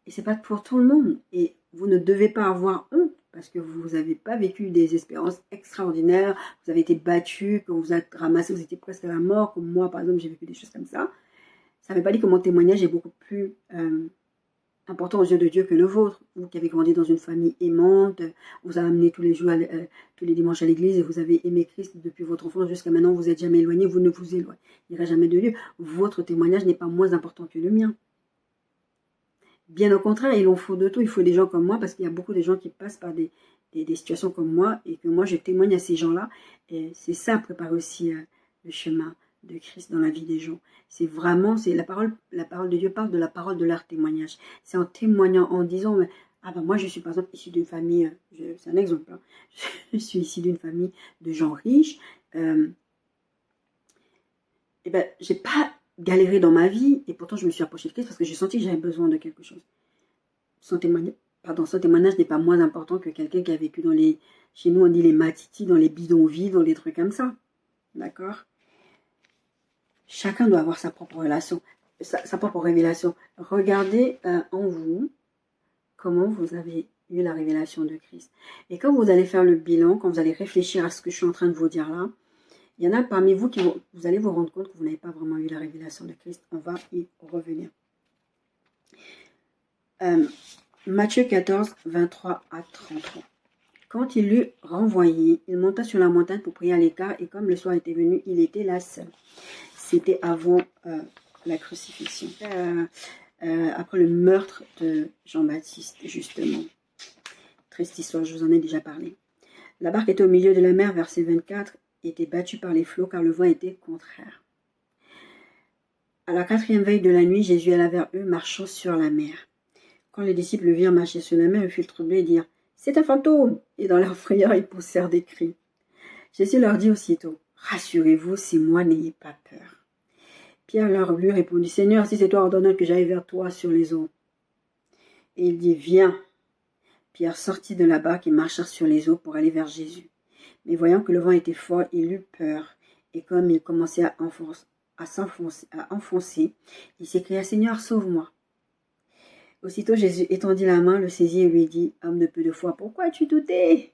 [SPEAKER 1] c'est pas pour tout le monde. Et vous ne devez pas avoir honte, parce que vous n'avez pas vécu des expériences extraordinaires, vous avez été battu, que vous êtes ramassé, vous étiez presque à la mort, comme moi, par exemple, j'ai vécu des choses comme ça. Ça ne veut pas dire que mon témoignage est beaucoup plus important aux yeux de Dieu que le vôtre. Vous qui avez grandi dans une famille aimante, vous avez amené tous les jours, tous les dimanches à l'église, et vous avez aimé Christ depuis votre enfance jusqu'à maintenant, vous n'êtes jamais éloigné, vous ne vous éloignerez jamais de Dieu. Votre témoignage n'est pas moins important que le mien. Bien au contraire, il en faut de tout. Il faut des gens comme moi, parce qu'il y a beaucoup de gens qui passent par des situations comme moi, et que moi, je témoigne à ces gens-là. Et c'est ça, préparer aussi le chemin de Christ dans la vie des gens. C'est vraiment, c'est la parole de Dieu parle de la parole de leur témoignage. C'est en témoignant, en disant, ah ben moi, je suis par exemple issue d'une famille, c'est un exemple, hein, je suis issue d'une famille de gens riches, et ben, j'ai pas galéré dans ma vie, et pourtant je me suis approchée de Christ parce que j'ai senti que j'avais besoin de quelque chose. Son témoignage n'est pas moins important que quelqu'un qui a vécu dans les... Chez nous, on dit les matitis, dans les bidonvilles, dans les trucs comme ça. D'accord? Chacun doit avoir sa propre relation, sa propre révélation. Regardez en vous comment vous avez eu la révélation de Christ. Et quand vous allez faire le bilan, quand vous allez réfléchir à ce que je suis en train de vous dire là, il y en a parmi vous qui vous allez vous rendre compte que vous n'avez pas vraiment eu la révélation de Christ. On va y revenir. Matthieu 14, 23 à 33. Quand il l'eut renvoyé, il monta sur la montagne pour prier à l'écart, et comme le soir était venu, il était là seul. C'était avant la crucifixion, après le meurtre de Jean-Baptiste, justement. Triste histoire, je vous en ai déjà parlé. La barque était au milieu de la mer, verset 24, était battue par les flots, car le vent était contraire. À la 4e veille de la nuit, Jésus alla vers eux, marchant sur la mer. Quand les disciples le virent marcher sur la mer, ils furent troublés et dirent « C'est un fantôme !» Et dans leur frayeur, ils poussèrent des cris. Jésus leur dit aussitôt « Rassurez-vous, c'est moi, n'ayez pas peur. » Pierre leur lui répondit « Seigneur, si c'est toi, ordonne que j'aille vers toi sur les eaux. » Et il dit « Viens !» Pierre sortit de la barque et marcha sur les eaux pour aller vers Jésus. Mais voyant que le vent était fort, il eut peur. Et comme il commençait à enfoncer, il s'écria « Seigneur, sauve-moi !» Aussitôt Jésus étendit la main, le saisit et lui dit « Homme de peu de foi, pourquoi as-tu douté ?»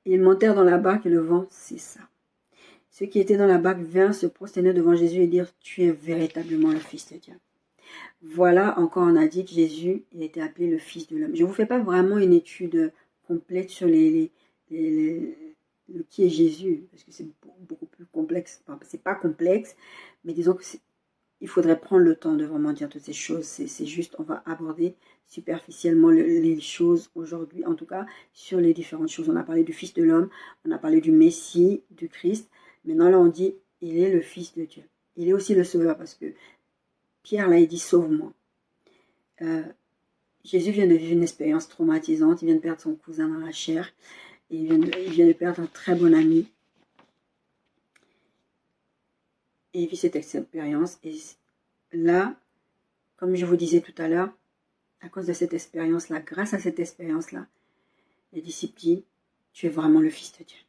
[SPEAKER 1] Ils montèrent dans la barque et le vent cessa. Ceux qui étaient dans la barque vinrent se prosterner devant Jésus et dirent « Tu es véritablement le Fils de Dieu. » Voilà, encore on a dit que Jésus il était appelé le Fils de l'homme. Je ne vous fais pas vraiment une étude complète sur le qui est Jésus, parce que c'est beaucoup plus complexe. Enfin, c'est pas complexe, mais disons que il faudrait prendre le temps de vraiment dire toutes ces choses. C'est juste, on va aborder superficiellement les choses aujourd'hui, en tout cas, sur les différentes choses. On a parlé du Fils de l'homme, on a parlé du Messie, du Christ. Maintenant, là, on dit, il est le Fils de Dieu. Il est aussi le Sauveur, parce que Pierre, là, il dit, sauve-moi. Jésus vient de vivre une expérience traumatisante. Il vient de perdre son cousin dans la chair. Et il vient de perdre un très bon ami. Et il vit cette expérience. Et là, comme je vous disais tout à l'heure, à cause de cette expérience-là, grâce à cette expérience-là, les disciples disent, tu es vraiment le Fils de Dieu.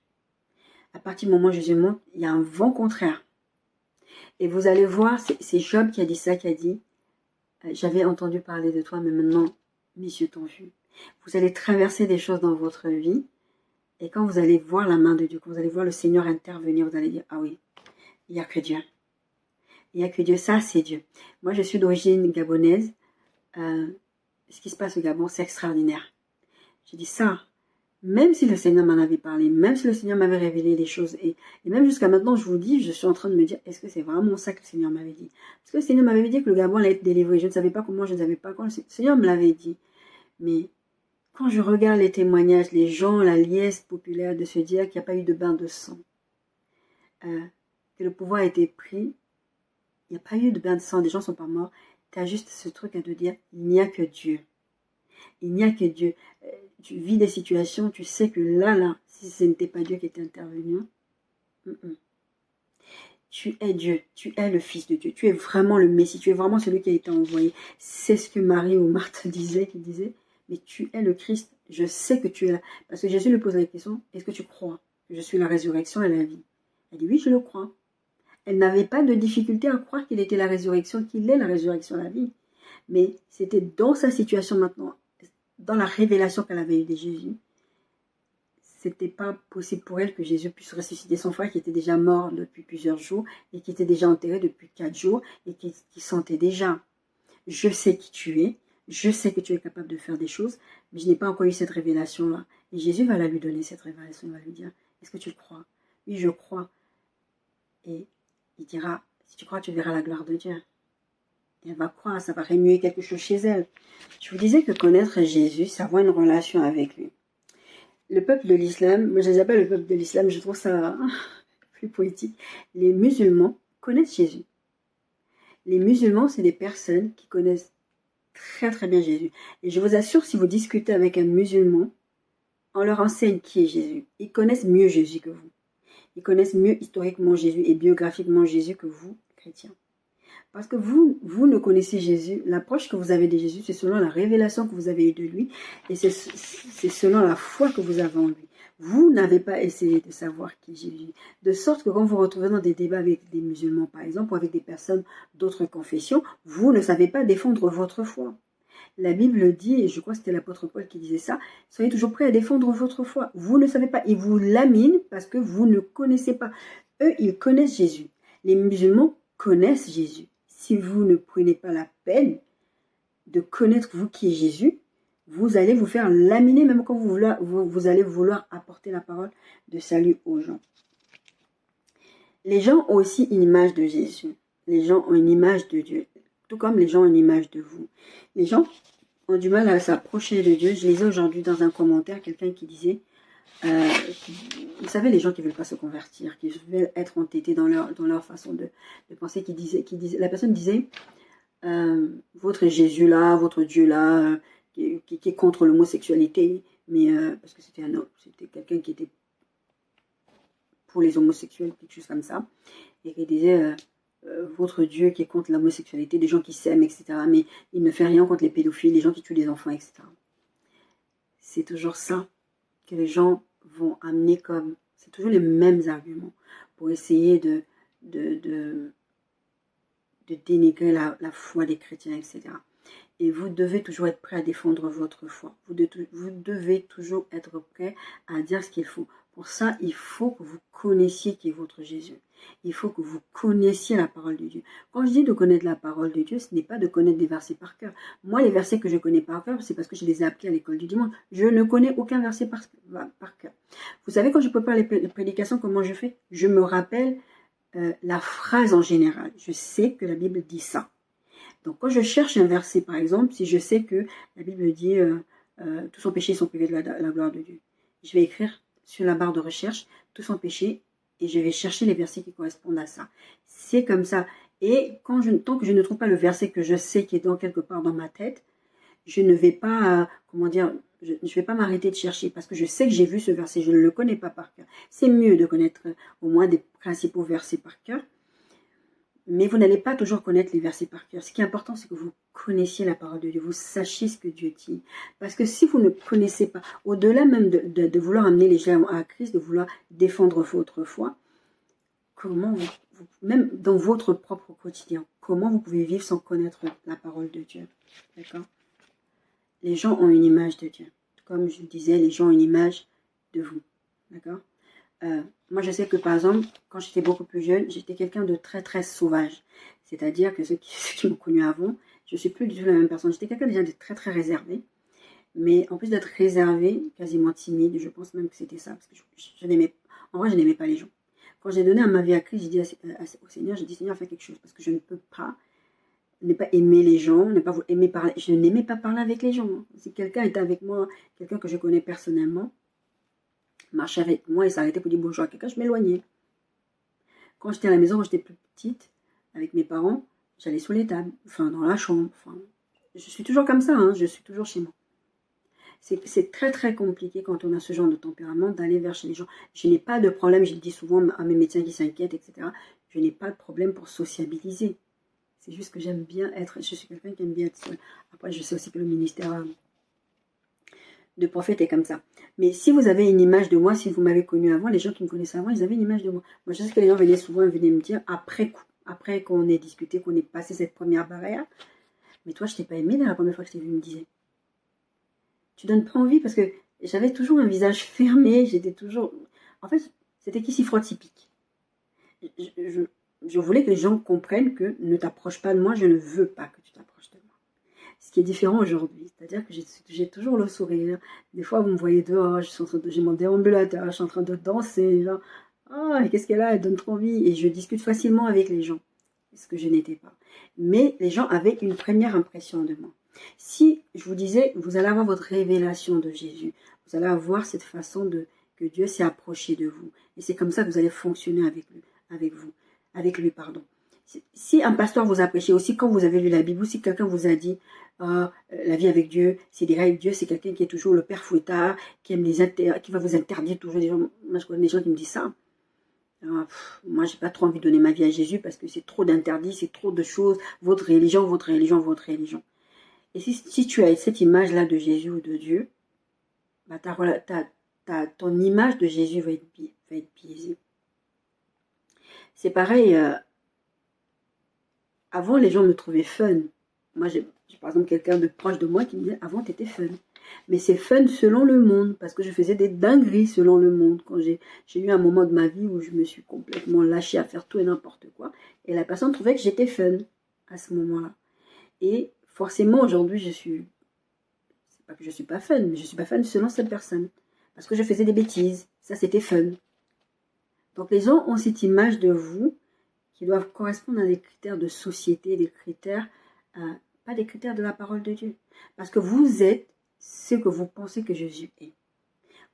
[SPEAKER 1] À partir du moment où Jésus monte, il y a un vent contraire. Et vous allez voir, c'est Job qui a dit ça, qui a dit, j'avais entendu parler de toi, mais maintenant, mes yeux t'ont vu. Vous allez traverser des choses dans votre vie, Et quand vous allez voir la main de Dieu, quand vous allez voir le Seigneur intervenir, vous allez dire, ah oui, il n'y a que Dieu. Il n'y a que Dieu, ça c'est Dieu. Moi je suis d'origine gabonaise. Ce qui se passe au Gabon, c'est extraordinaire. Je dis ça, même si le Seigneur m'en avait parlé, même si le Seigneur m'avait révélé des choses, et même jusqu'à maintenant, je vous dis, je suis en train de me dire, est-ce que c'est vraiment ça que le Seigneur m'avait dit? Parce que le Seigneur m'avait dit que le Gabon allait être délivré. Je ne savais pas comment, je ne savais pas quand. Le Seigneur me l'avait dit. Mais quand je regarde les témoignages, les gens, la liesse populaire de se dire qu'il n'y a pas eu de bain de sang, que le pouvoir a été pris, il n'y a pas eu de bain de sang, des gens ne sont pas morts, tu as juste ce truc à te dire, il n'y a que Dieu. Il n'y a que Dieu. Tu vis des situations, tu sais que là, si ce n'était pas Dieu qui était intervenu, tu es Dieu, tu es le Fils de Dieu, tu es vraiment le Messie, tu es vraiment celui qui a été envoyé. C'est ce que Marie ou Marthe disait, mais tu es le Christ, je sais que tu es là. Parce que Jésus lui pose la question, est-ce que tu crois que je suis la résurrection et la vie? Elle dit, oui, je le crois. Elle n'avait pas de difficulté à croire qu'il était la résurrection, qu'il est la résurrection et la vie. Mais c'était dans sa situation maintenant, dans la révélation qu'elle avait eue de Jésus, c'était pas possible pour elle que Jésus puisse ressusciter son frère qui était déjà mort depuis plusieurs jours et qui était déjà enterré depuis 4 jours et qui sentait déjà, je sais qui tu es, je sais que tu es capable de faire des choses, mais je n'ai pas encore eu cette révélation-là. Et Jésus va la lui donner cette révélation, il va lui dire, est-ce que tu le crois? Oui, je crois. Et il dira, si tu crois, tu verras la gloire de Dieu. Et elle va croire, ça va remuer quelque chose chez elle. Je vous disais que connaître Jésus, c'est avoir une relation avec lui. Le peuple de l'islam, moi je les appelle le peuple de l'islam, je trouve ça plus poétique. Les musulmans connaissent Jésus. Les musulmans, c'est des personnes qui connaissent très très bien Jésus. Et je vous assure, si vous discutez avec un musulman, on leur enseigne qui est Jésus. Ils connaissent mieux Jésus que vous. Ils connaissent mieux historiquement Jésus et biographiquement Jésus que vous, chrétiens. Parce que vous ne connaissez Jésus, l'approche que vous avez de Jésus, c'est selon la révélation que vous avez eue de lui, et c'est selon la foi que vous avez en lui. Vous n'avez pas essayé de savoir qui est Jésus. De sorte que quand vous vous retrouvez dans des débats avec des musulmans, par exemple, ou avec des personnes d'autres confessions, vous ne savez pas défendre votre foi. La Bible dit, et je crois que c'était l'apôtre Paul qui disait ça, soyez toujours prêts à défendre votre foi. Vous ne savez pas, ils vous laminent parce que vous ne connaissez pas. Eux, ils connaissent Jésus. Les musulmans connaissent Jésus. Si vous ne prenez pas la peine de connaître vous qui est Jésus, vous allez vous faire laminer même quand vous allez vouloir apporter la parole de salut aux gens. Les gens ont aussi une image de Jésus. Les gens ont une image de Dieu. Tout comme les gens ont une image de vous. Les gens ont du mal à s'approcher de Dieu. Je lisais aujourd'hui dans un commentaire quelqu'un qui disait, vous savez, les gens qui ne veulent pas se convertir, qui veulent être entêtés dans leur façon de penser, la personne disait, votre Jésus là, votre Dieu là, qui est contre l'homosexualité, mais parce que c'était un homme, c'était quelqu'un qui était pour les homosexuels, quelque chose comme ça, et qui disait, votre Dieu qui est contre l'homosexualité, des gens qui s'aiment, etc., mais il ne fait rien contre les pédophiles, les gens qui tuent les enfants, etc. C'est toujours ça que les gens vont amener comme, c'est toujours les mêmes arguments pour essayer de dénigrer la foi des chrétiens, etc. Et vous devez toujours être prêt à défendre votre foi. Vous devez toujours être prêt à dire ce qu'il faut. Pour ça, il faut que vous connaissiez qui est votre Jésus. Il faut que vous connaissiez la parole de Dieu. Quand je dis de connaître la parole de Dieu, ce n'est pas de connaître des versets par cœur. Moi, les versets que je connais par cœur, c'est parce que je les ai appris à l'école du dimanche. Je ne connais aucun verset par cœur. Vous savez, quand je prépare les prédications, comment je fais? Je me rappelle la phrase en général. Je sais que la Bible dit ça. Donc, quand je cherche un verset, par exemple, si je sais que la Bible dit tous son péché sont privés de la gloire de Dieu, je vais écrire sur la barre de recherche tous son péché et je vais chercher les versets qui correspondent à ça. C'est comme ça. Et tant que je ne trouve pas le verset que je sais qui est dans quelque part dans ma tête, je ne vais pas, je vais pas m'arrêter de chercher parce que je sais que j'ai vu ce verset, je ne le connais pas par cœur. C'est mieux de connaître au moins des principaux versets par cœur. Mais vous n'allez pas toujours connaître les versets par cœur. Ce qui est important, c'est que vous connaissiez la parole de Dieu, vous sachiez ce que Dieu dit. Parce que si vous ne connaissez pas, au-delà même de vouloir amener les gens à Christ, de vouloir défendre votre foi, comment même dans votre propre quotidien, comment vous pouvez vivre sans connaître la parole de Dieu? D'accord? Les gens ont une image de Dieu. Comme je disais, les gens ont une image de vous. d'accord? Moi, je sais que, par exemple, quand j'étais beaucoup plus jeune, j'étais quelqu'un de très, très sauvage. C'est-à-dire que ceux qui m'ont connu avant, je ne suis plus du tout la même personne. J'étais quelqu'un déjà de très, très réservé. Mais en plus d'être réservé, quasiment timide, je pense même que c'était ça, parce que je n'aimais, en vrai, je n'aimais pas les gens. Quand j'ai donné ma vie à Christ, j'ai dit au Seigneur, j'ai dit, Seigneur, fais quelque chose, parce que je ne peux pas ne pas aimer les gens, ne pas aimer parler. Je n'aimais pas parler avec les gens. Si quelqu'un était avec moi, quelqu'un que je connais personnellement, marchait avec moi et s'arrêtait pour dire bonjour à quelqu'un, je m'éloignais. Quand j'étais à la maison, quand j'étais plus petite, avec mes parents, j'allais sous les tables, enfin dans la chambre. Enfin, je suis toujours comme ça, hein, je suis toujours chez moi. C'est très très compliqué quand on a ce genre de tempérament d'aller vers chez les gens. Je n'ai pas de problème, je le dis souvent à mes médecins qui s'inquiètent, etc. Je n'ai pas de problème pour sociabiliser. C'est juste que j'aime bien être, je suis quelqu'un qui aime bien être seul. Après, je sais aussi que le ministère de prophète est comme ça. Mais si vous avez une image de moi, si vous m'avez connu avant, les gens qui me connaissaient avant, ils avaient une image de moi. Moi, je sais que les gens venaient souvent me dire après coup, après qu'on ait discuté, qu'on ait passé cette première barrière. Mais toi, je t'ai pas aimé la première fois que je t'ai vu, me disait. Tu donnes pas envie parce que j'avais toujours un visage fermé, j'étais toujours... En fait, c'était typique. Je voulais que les gens comprennent que ne t'approche pas de moi, je ne veux pas que tu t'approches de moi. Ce qui est différent aujourd'hui, c'est-à-dire que j'ai toujours le sourire. Des fois, vous me voyez dehors, j'ai mon déambulateur, je suis en train de danser, genre, ah, qu'est-ce qu'elle a, elle donne trop envie. Et je discute facilement avec les gens, ce que je n'étais pas. Mais les gens avaient une première impression de moi. Si je vous disais, vous allez avoir votre révélation de Jésus, vous allez avoir cette façon que Dieu s'est approché de vous. Et c'est comme ça que vous allez fonctionner avec lui, pardon. Si un pasteur vous a prêché, aussi quand vous avez lu la Bible, ou si quelqu'un vous a dit la vie avec Dieu, c'est des règles. Dieu, c'est quelqu'un qui est toujours le père fouettard, qui va vous interdire toujours. Moi, je connais des gens qui me disent ça. Moi, j'ai pas trop envie de donner ma vie à Jésus parce que c'est trop d'interdits, c'est trop de choses. Votre religion, votre religion, votre religion. Et si tu as cette image-là de Jésus ou de Dieu, bah, ton image de Jésus va être biaisée. C'est pareil, avant les gens me trouvaient fun. Moi, j'ai par exemple quelqu'un de proche de moi qui me disait, avant t'étais fun. Mais c'est fun selon le monde, parce que je faisais des dingueries selon le monde. Quand j'ai eu un moment de ma vie où je me suis complètement lâchée à faire tout et n'importe quoi, et la personne trouvait que j'étais fun à ce moment-là. Et forcément, aujourd'hui, c'est pas que je suis pas fun, mais je suis pas fun selon cette personne. Parce que je faisais des bêtises. Ça, c'était fun. Donc les gens ont cette image de vous qui doivent correspondre à des critères de société, des critères, pas des critères de la parole de Dieu. Parce que vous êtes ce que vous pensez que Jésus est.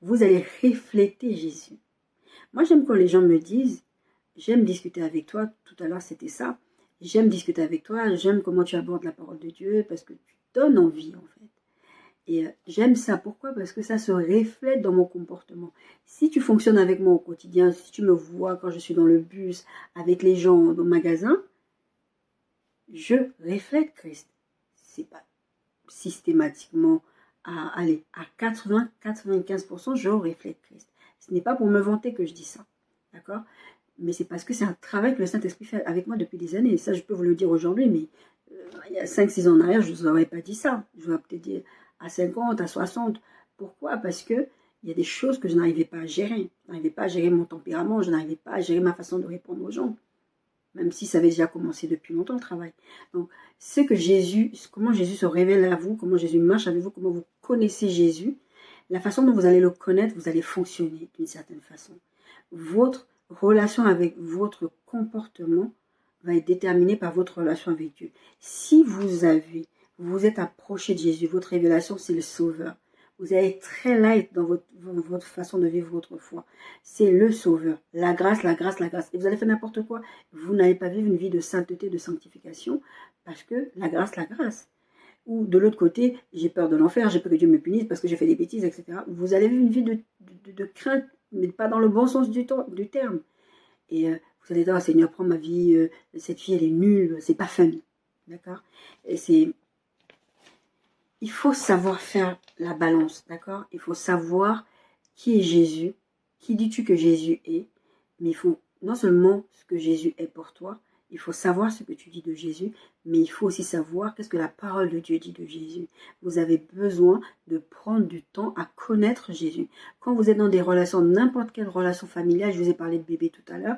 [SPEAKER 1] Vous allez refléter Jésus. Moi, j'aime quand les gens me disent, j'aime discuter avec toi, tout à l'heure c'était ça, j'aime discuter avec toi, j'aime comment tu abordes la parole de Dieu, parce que tu donnes envie en fait. Et j'aime ça. Pourquoi? Parce que ça se reflète dans mon comportement. Si tu fonctionnes avec moi au quotidien, si tu me vois quand je suis dans le bus, avec les gens, dans le magasin, je reflète Christ. C'est pas systématiquement à 80-95%, je reflète Christ. Ce n'est pas pour me vanter que je dis ça. D'accord? Mais c'est parce que c'est un travail que le Saint-Esprit fait avec moi depuis des années. Et ça, je peux vous le dire aujourd'hui, mais il y a 5-6 ans en arrière, je ne vous aurais pas dit ça. Je vous aurais peut-être dit à 50, à 60. Pourquoi? Parce que il y a des choses que je n'arrivais pas à gérer. Je n'arrivais pas à gérer mon tempérament, je n'arrivais pas à gérer ma façon de répondre aux gens. Même si ça avait déjà commencé depuis longtemps le travail. Donc, c'est que comment Jésus se révèle à vous, comment Jésus marche avec vous, comment vous connaissez Jésus, la façon dont vous allez le connaître, vous allez fonctionner d'une certaine façon. Votre relation avec votre comportement va être déterminée par votre relation avec Dieu. Si vous êtes approché de Jésus, votre révélation, c'est le Sauveur. Vous allez être très light dans votre façon de vivre votre foi. C'est le Sauveur. La grâce, la grâce, la grâce. Et vous allez faire n'importe quoi. Vous n'allez pas vivre une vie de sainteté, de sanctification, parce que la grâce, la grâce. Ou de l'autre côté, j'ai peur de l'enfer, j'ai peur que Dieu me punisse parce que j'ai fait des bêtises, etc. Vous allez vivre une vie de crainte, mais pas dans le bon sens du terme. Et vous allez dire, oh, Seigneur, prends ma vie, cette fille, elle est nulle, c'est pas fun. D'accord? Et il faut savoir faire la balance, d'accord? Il faut savoir qui est Jésus, qui dis-tu que Jésus est, mais il faut non seulement ce que Jésus est pour toi, Il faut savoir ce que tu dis de Jésus, mais il faut aussi savoir qu'est-ce que la parole de Dieu dit de Jésus. Vous avez besoin de prendre du temps à connaître Jésus. Quand vous êtes dans des relations, n'importe quelle relation familiale, je vous ai parlé de bébé tout à l'heure,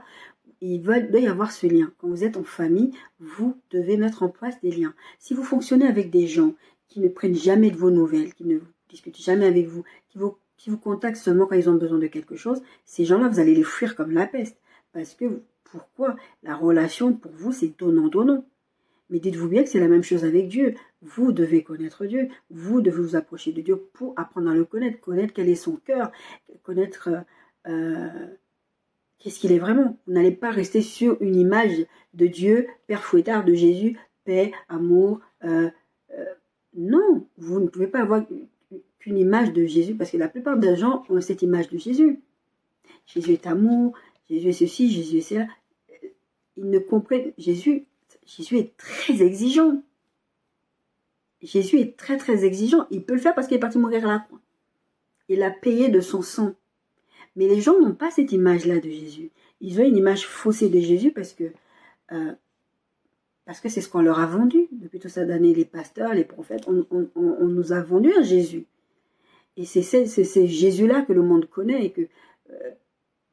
[SPEAKER 1] il doit y avoir ce lien. Quand vous êtes en famille, vous devez mettre en place des liens. Si vous fonctionnez avec des gens qui ne prennent jamais de vos nouvelles, qui ne discutent jamais avec vous, qui vous contactent seulement quand ils ont besoin de quelque chose, ces gens-là, vous allez les fuir comme la peste. Parce que, pourquoi? La relation, pour vous, c'est donnant-donnant. Mais dites-vous bien que c'est la même chose avec Dieu. Vous devez connaître Dieu. Vous devez vous approcher de Dieu pour apprendre à le connaître. Connaître quel est son cœur. Connaître qu'est-ce qu'il est vraiment. Vous n'allez pas rester sur une image de Dieu, Père Fouettard, de Jésus, paix, amour. Non, vous ne pouvez pas avoir qu'une image de Jésus, parce que la plupart des gens ont cette image de Jésus. Jésus est amour, Jésus est ceci, Jésus est cela. Ils ne comprennent. Jésus est très exigeant. Jésus est très très exigeant. Il peut le faire parce qu'il est parti mourir à la croix. Il a payé de son sang. Mais les gens n'ont pas cette image-là de Jésus. Ils ont une image faussée de Jésus parce que c'est ce qu'on leur a vendu. Depuis toutes ces années, les pasteurs, les prophètes, on nous a vendu un Jésus. Et c'est Jésus-là que le monde connaît et que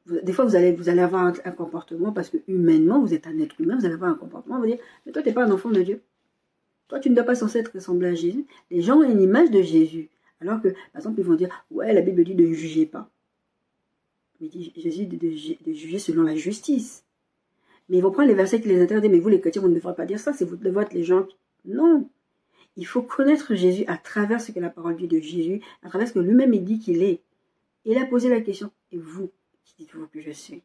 [SPEAKER 1] des fois vous allez avoir un comportement parce que humainement, vous êtes un être humain, vous allez avoir un comportement, vous dire, mais toi, tu n'es pas un enfant de Dieu. Toi, tu ne dois pas censé être ressemblé à Jésus. Les gens ont une image de Jésus. Alors que, par exemple, ils vont dire, ouais, la Bible dit de ne jugez pas. Mais Jésus dit de juger selon la justice. Mais ils vont prendre les versets qui les interdisent. Mais vous, les chrétiens, vous ne devrez pas dire ça. C'est vous devez être les gens qui... Non. Il faut connaître Jésus à travers ce que la parole dit de Jésus, à travers ce que lui-même il dit qu'il est. Il a posé la question. Et vous, qui dites-vous que je suis?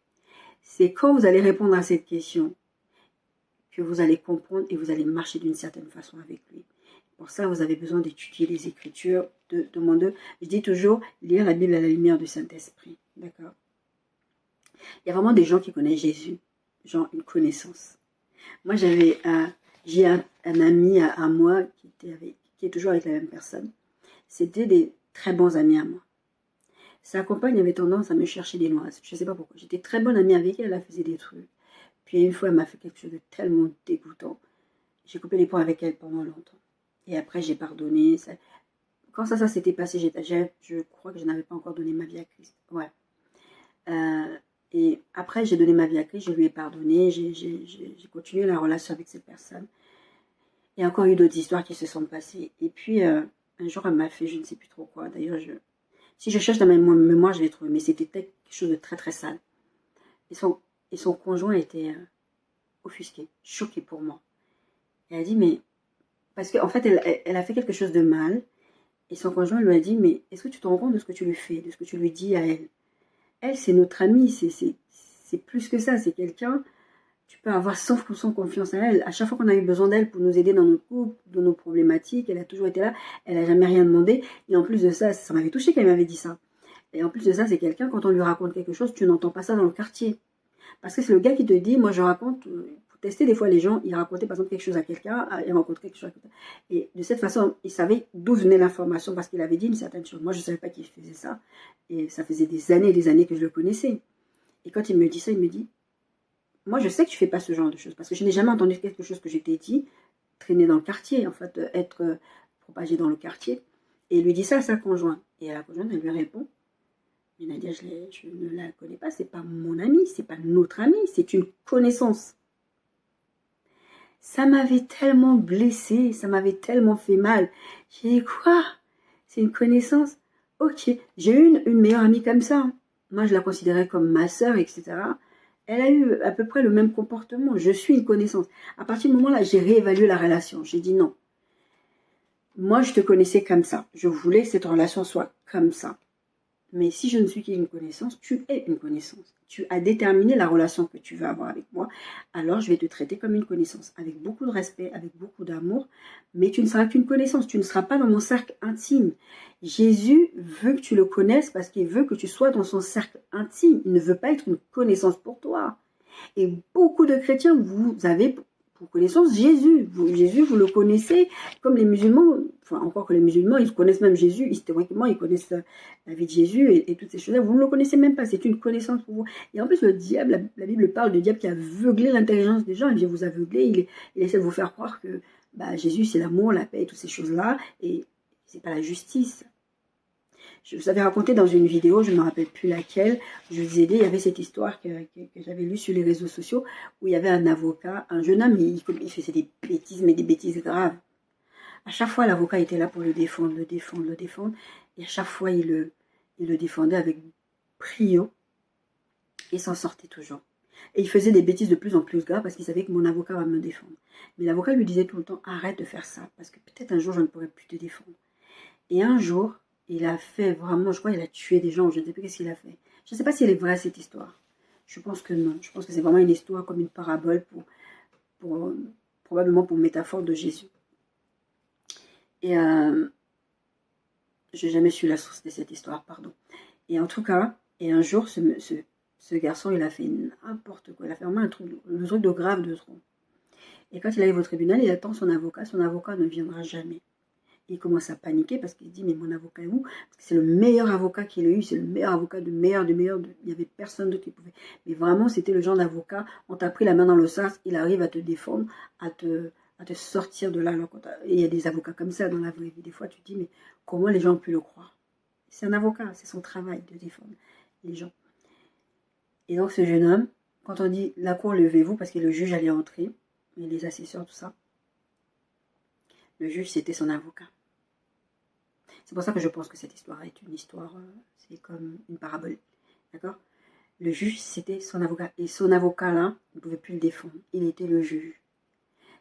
[SPEAKER 1] C'est quand vous allez répondre à cette question que vous allez comprendre et vous allez marcher d'une certaine façon avec lui. Pour ça, vous avez besoin d'étudier les Écritures, de demander. Je dis toujours, lire la Bible à la lumière du Saint-Esprit. D'accord? Il y a vraiment des gens qui connaissent Jésus, genre une connaissance. Moi, j'ai un ami à moi qui est toujours avec la même personne. C'était des très bons amis à moi. Sa compagne avait tendance à me chercher des noises. Je ne sais pas pourquoi. J'étais très bonne amie avec elle, elle faisait des trucs. Puis une fois, elle m'a fait quelque chose de tellement dégoûtant. J'ai coupé les ponts avec elle pendant longtemps. Et après, j'ai pardonné. Quand ça s'était passé, je crois que je n'avais pas encore donné ma vie à Christ. Ouais. Et après, j'ai donné ma vie à Christ, je lui ai pardonné, j'ai continué la relation avec cette personne. Il y a encore eu d'autres histoires qui se sont passées. Et puis, un jour, elle m'a fait, je ne sais plus trop quoi. D'ailleurs, si je cherche dans ma mémoire, je vais trouver. Mais c'était quelque chose de très, très sale. Et son conjoint était offusqué, choqué pour moi. Et elle a dit, mais... Parce qu'en fait, elle a fait quelque chose de mal. Et son conjoint lui a dit, mais est-ce que tu te rends compte de ce que tu lui fais, de ce que tu lui dis à elle? Elle, c'est notre amie, c'est plus que ça, c'est quelqu'un, tu peux avoir 100% confiance en elle. À chaque fois qu'on a eu besoin d'elle pour nous aider dans notre couple, dans nos problématiques, elle a toujours été là, elle n'a jamais rien demandé. Et en plus de ça, ça m'avait touché qu'elle m'avait dit ça. Et en plus de ça, c'est quelqu'un, quand on lui raconte quelque chose, tu n'entends pas ça dans le quartier. Parce que c'est le gars qui te dit, moi je raconte, pour tester des fois les gens, il racontait par exemple quelque chose à quelqu'un, il rencontrait quelque chose à quelqu'un. Et de cette façon, il savait d'où venait l'information parce qu'il avait dit une certaine chose. Moi je ne savais pas qu'il faisait ça. Et ça faisait des années que je le connaissais. Et quand il me dit ça, il me dit, moi je sais que tu ne fais pas ce genre de choses parce que je n'ai jamais entendu quelque chose que je t'ai dit traîner dans le quartier, en fait, être propagé dans le quartier. Et il lui dit ça à sa conjointe. Et à la conjointe, elle lui répond, mais Nadia, je ne la connais pas, c'est pas mon amie, c'est pas notre amie, c'est une connaissance. Ça m'avait tellement blessée, ça m'avait tellement fait mal. J'ai dit, quoi? C'est une connaissance? Ok, j'ai eu une meilleure amie comme ça. Moi, je la considérais comme ma sœur, etc. Elle a eu à peu près le même comportement. Je suis une connaissance. À partir du moment-là, j'ai réévalué la relation. J'ai dit non. Moi, je te connaissais comme ça. Je voulais que cette relation soit comme ça. Mais si je ne suis qu'une connaissance, tu es une connaissance. Tu as déterminé la relation que tu veux avoir avec moi. Alors, je vais te traiter comme une connaissance. Avec beaucoup de respect, avec beaucoup d'amour. Mais tu ne seras qu'une connaissance. Tu ne seras pas dans mon cercle intime. Jésus veut que tu le connaisses parce qu'il veut que tu sois dans son cercle intime. Il ne veut pas être une connaissance pour toi. Et beaucoup de chrétiens, vous avez pour connaissance Jésus. Jésus, vous le connaissez, comme les musulmans, enfin encore que les musulmans, ils connaissent même Jésus, historiquement, ils connaissent la vie de Jésus et toutes ces choses-là. Vous ne le connaissez même pas, c'est une connaissance pour vous. Et en plus, le diable, la Bible parle du diable qui a aveuglé l'intelligence des gens, il vient vous aveugler, il essaie de vous faire croire que Jésus, c'est l'amour, la paix et toutes ces choses-là, et c'est pas la justice. Je vous avais raconté dans une vidéo, je ne me rappelle plus laquelle, je vous ai dit, il y avait cette histoire que j'avais lue sur les réseaux sociaux, où il y avait un avocat, un jeune homme, il faisait des bêtises, mais des bêtises graves. À chaque fois, l'avocat était là pour le défendre, et à chaque fois, il le défendait avec brio, et s'en sortait toujours. Et il faisait des bêtises de plus en plus graves, parce qu'il savait que mon avocat va me défendre. Mais l'avocat lui disait tout le temps, arrête de faire ça, parce que peut-être un jour, je ne pourrai plus te défendre. Et un jour, il a fait vraiment, je crois qu'il a tué des gens, je ne sais plus qu'est-ce qu'il a fait. Je ne sais pas si elle est vraie cette histoire. Je pense que non. Je pense que c'est vraiment une histoire comme une parabole probablement pour métaphore de Jésus. Et je n'ai jamais su la source de cette histoire, pardon. Et en tout cas, et un jour, ce garçon, il a fait n'importe quoi. Il a fait vraiment le truc de grave de trop. Et quand il arrive au tribunal, il attend son avocat. Son avocat ne viendra jamais. Il commence à paniquer parce qu'il dit, mais mon avocat est où? Parce que c'est le meilleur avocat qu'il a eu, c'est le meilleur avocat, du meilleur. Il n'y avait personne d'autre qui pouvait. Mais vraiment, c'était le genre d'avocat, on t'a pris la main dans le sas, il arrive à te défendre, à te sortir de là. Et il y a des avocats comme ça dans la vraie vie. Des fois, tu te dis, mais comment les gens ont pu le croire? C'est un avocat, c'est son travail de défendre les gens. Et donc, ce jeune homme, quand on dit, la cour, levez-vous, parce que le juge allait entrer, et les assesseurs, tout ça, le juge, c'était son avocat. C'est pour ça que je pense que cette histoire est une histoire, c'est comme une parabole. D'accord? Le juge, c'était son avocat. Et son avocat-là, il ne pouvait plus le défendre. Il était le juge.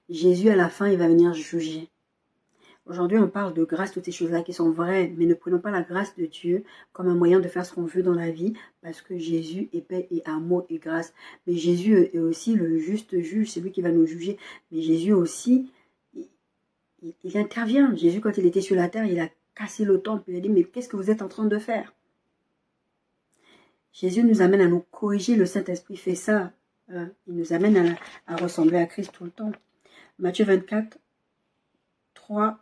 [SPEAKER 1] Jésus, à la fin, il va venir juger. Aujourd'hui, on parle de grâce, toutes ces choses-là qui sont vraies, mais ne prenons pas la grâce de Dieu comme un moyen de faire ce qu'on veut dans la vie, parce que Jésus est paix et amour et grâce. Mais Jésus est aussi le juste juge, c'est lui qui va nous juger. Mais Jésus aussi, il intervient. Jésus, quand il était sur la terre, il a cassé le temple. Il a dit, mais qu'est-ce que vous êtes en train de faire? Jésus nous amène à nous corriger. Le Saint-Esprit fait ça. Il nous amène à ressembler à Christ tout le temps. Matthieu 24, 3,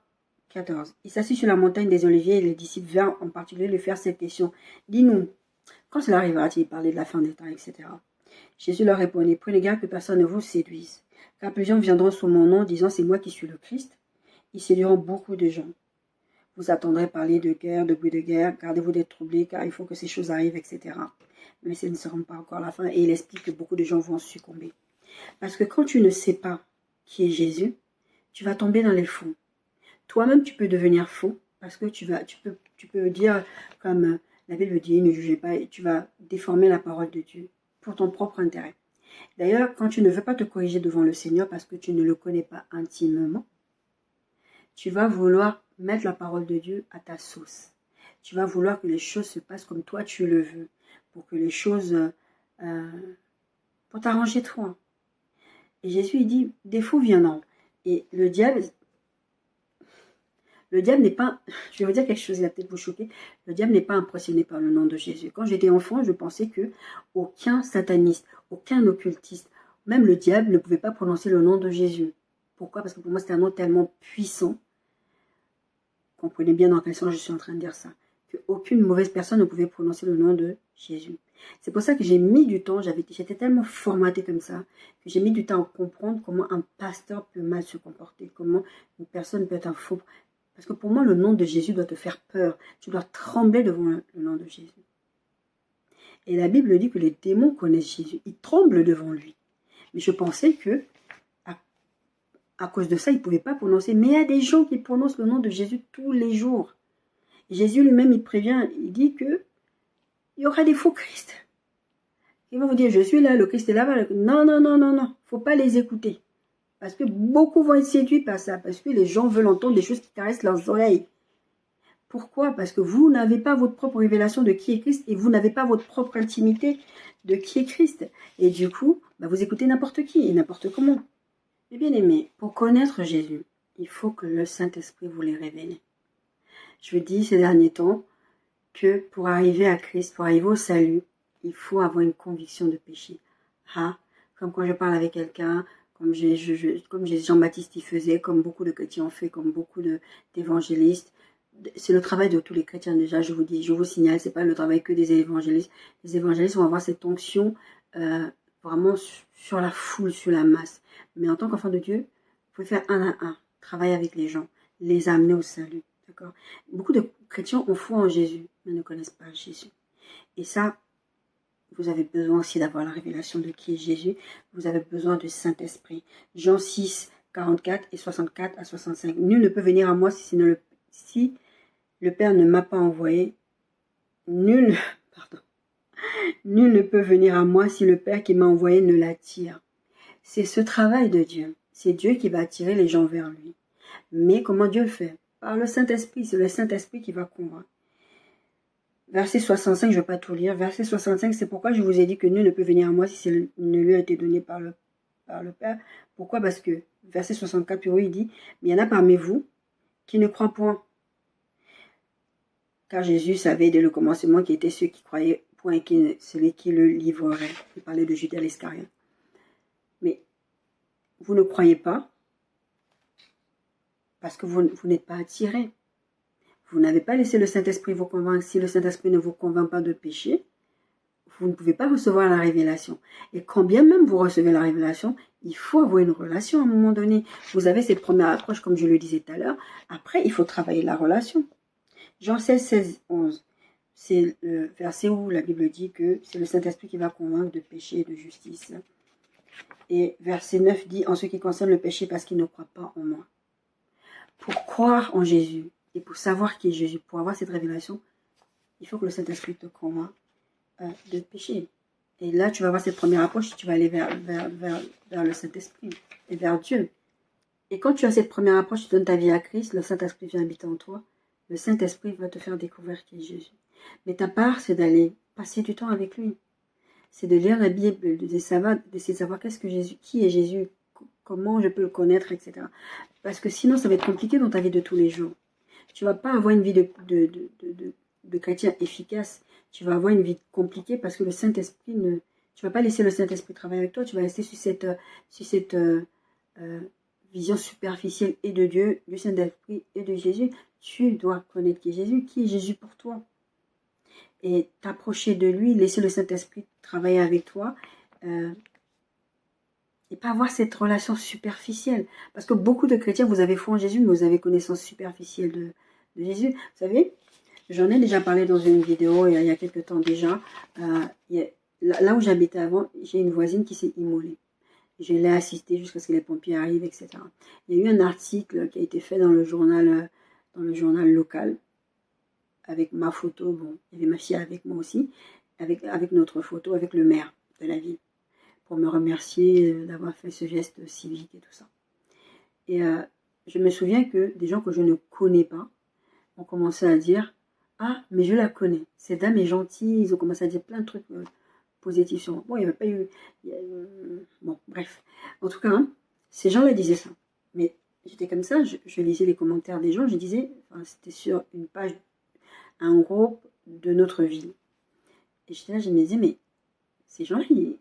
[SPEAKER 1] 14. Il s'assit sur la montagne des Oliviers et les disciples vinrent en particulier lui faire cette question. Dis-nous, quand cela arrivera-t-il? Il parlait de la fin des temps, etc. Jésus leur répondit, prenez garde que personne ne vous séduise. Car plusieurs viendront sous mon nom, disant, c'est moi qui suis le Christ. Ils séduiront beaucoup de gens. Vous attendrez parler de guerre, de bruit de guerre, gardez-vous d'être troublés, car il faut que ces choses arrivent, etc. Mais ce ne sera pas encore la fin. Et il explique que beaucoup de gens vont succomber. Parce que quand tu ne sais pas qui est Jésus, tu vas tomber dans les faux. Toi-même, tu peux devenir faux, parce que tu peux dire, comme la Bible dit, ne jugez pas, et tu vas déformer la parole de Dieu pour ton propre intérêt. D'ailleurs, quand tu ne veux pas te corriger devant le Seigneur, parce que tu ne le connais pas intimement, tu vas vouloir mettre la parole de Dieu à ta sauce. Tu vas vouloir que les choses se passent comme toi tu le veux. Pour que les choses... pour t'arranger toi. Et Jésus, il dit, des fous viendront. Et le diable n'est pas... Je vais vous dire quelque chose, il va peut-être vous choquer. Le diable n'est pas impressionné par le nom de Jésus. Quand j'étais enfant, je pensais que aucun sataniste, aucun occultiste, même le diable ne pouvait pas prononcer le nom de Jésus. Pourquoi? Parce que pour moi, c'était un nom tellement puissant. Comprenez bien dans quel sens je suis en train de dire ça. Qu'aucune mauvaise personne ne pouvait prononcer le nom de Jésus. C'est pour ça que j'ai mis du temps, j'étais tellement formatée comme ça, que j'ai mis du temps à comprendre comment un pasteur peut mal se comporter, comment une personne peut être un faux. Parce que pour moi, le nom de Jésus doit te faire peur. Tu dois trembler devant le nom de Jésus. Et la Bible dit que les démons connaissent Jésus. Ils tremblent devant lui. Mais je pensais que à cause de ça, ils ne pouvaient pas prononcer. Mais il y a des gens qui prononcent le nom de Jésus tous les jours. Et Jésus lui-même, il prévient, il dit que il y aura des faux Christ. Ils vont vous dire, je suis là, le Christ est là-bas. Non, non, non, non, non. Il ne faut pas les écouter. Parce que beaucoup vont être séduits par ça. Parce que les gens veulent entendre des choses qui caressent leurs oreilles. Pourquoi? Parce que vous n'avez pas votre propre révélation de qui est Christ et vous n'avez pas votre propre intimité de qui est Christ. Et du coup, vous écoutez n'importe qui et n'importe comment. Mais bien aimé, pour connaître Jésus, il faut que le Saint-Esprit vous les révèle. Je vous dis ces derniers temps que pour arriver à Christ, pour arriver au salut, il faut avoir une conviction de péché. Comme quand je parle avec quelqu'un, comme Jean-Baptiste y faisait, comme beaucoup de chrétiens ont fait, comme beaucoup d'évangélistes. C'est le travail de tous les chrétiens déjà, je vous dis, je vous signale, c'est pas le travail que des évangélistes. Les évangélistes vont avoir cette onction vraiment sur la foule, sur la masse. Mais en tant qu'enfant de Dieu, vous pouvez faire un à un, travailler avec les gens, les amener au salut. D'accord? Beaucoup de chrétiens ont foi en Jésus, mais ne connaissent pas Jésus. Et ça, vous avez besoin aussi d'avoir la révélation de qui est Jésus. Vous avez besoin du Saint-Esprit. Jean 6, 44 et 64 à 65. Nul ne peut venir à moi si le Père ne m'a pas envoyé. Nul ne peut venir à moi si le Père qui m'a envoyé ne l'attire. C'est ce travail de Dieu. C'est Dieu qui va attirer les gens vers lui. Mais comment Dieu le fait? Par le Saint-Esprit. C'est le Saint-Esprit qui va convaincre. Verset 65, je ne vais pas tout lire. Verset 65, c'est pourquoi je vous ai dit que nul ne peut venir à moi si ne lui a été donné par le Père. Pourquoi? Parce que, verset 64, oui, il dit, mais il y en a parmi vous qui ne croient point. Car Jésus savait dès le commencement qu'il était ceux qui croyaient point et celui qui le livrerait. Il parlait de Judas l'Iscariote. Mais vous ne croyez pas parce que vous n'êtes pas attirés. Vous n'avez pas laissé le Saint-Esprit vous convaincre. Si le Saint-Esprit ne vous convainc pas de péché, vous ne pouvez pas recevoir la révélation. Et quand bien même vous recevez la révélation, il faut avoir une relation à un moment donné. Vous avez cette première approche, comme je le disais tout à l'heure. Après, il faut travailler la relation. Jean 16, 16, 11. C'est le verset où la Bible dit que c'est le Saint-Esprit qui va convaincre de péché et de justice. Et verset 9 dit, en ce qui concerne le péché, parce qu'il ne croit pas en moi. Pour croire en Jésus, et pour savoir qui est Jésus, pour avoir cette révélation, il faut que le Saint-Esprit te convainc de péché. Et là, tu vas avoir cette première approche, tu vas aller vers le Saint-Esprit et vers Dieu. Et quand tu as cette première approche, tu donnes ta vie à Christ, le Saint-Esprit vient habiter en toi, le Saint-Esprit va te faire découvrir qui est Jésus. Mais ta part, c'est d'aller passer du temps avec lui. C'est de lire la Bible, d'essayer de savoir qu'est-ce que Jésus, qui est Jésus, comment je peux le connaître, etc. Parce que sinon, ça va être compliqué dans ta vie de tous les jours. Tu ne vas pas avoir une vie de chrétien efficace. Tu vas avoir une vie compliquée parce que le Saint-Esprit ne... Tu ne vas pas laisser le Saint-Esprit travailler avec toi. Tu vas rester sur cette vision superficielle et de Dieu, du Saint-Esprit et de Jésus. Tu dois connaître qui est Jésus pour toi. Et t'approcher de lui, laisser le Saint-Esprit travailler avec toi. Et pas avoir cette relation superficielle. Parce que beaucoup de chrétiens, vous avez foi en Jésus, mais vous avez connaissance superficielle de Jésus. Vous savez, j'en ai déjà parlé dans une vidéo il y a quelques temps déjà. Là où j'habitais avant, j'ai une voisine qui s'est immolée. Je l'ai assistée jusqu'à ce que les pompiers arrivent, etc. Il y a eu un article qui a été fait dans le journal local, avec ma photo. Bon, il y avait ma fille avec moi aussi, avec notre photo, avec le maire de la ville, pour me remercier d'avoir fait ce geste civique et tout ça. Et je me souviens que des gens que je ne connais pas ont commencé à dire « Ah, mais je la connais, cette dame est gentille », ils ont commencé à dire plein de trucs positifs sur moi. Bon, il n'y avait pas eu... Bon, bref. En tout cas, hein, ces gens-là disaient ça. Mais j'étais comme ça, je lisais les commentaires des gens, je disais, enfin, c'était sur une page, un groupe de notre ville. Et j'étais là, je me disais, mais ces gens-là, ils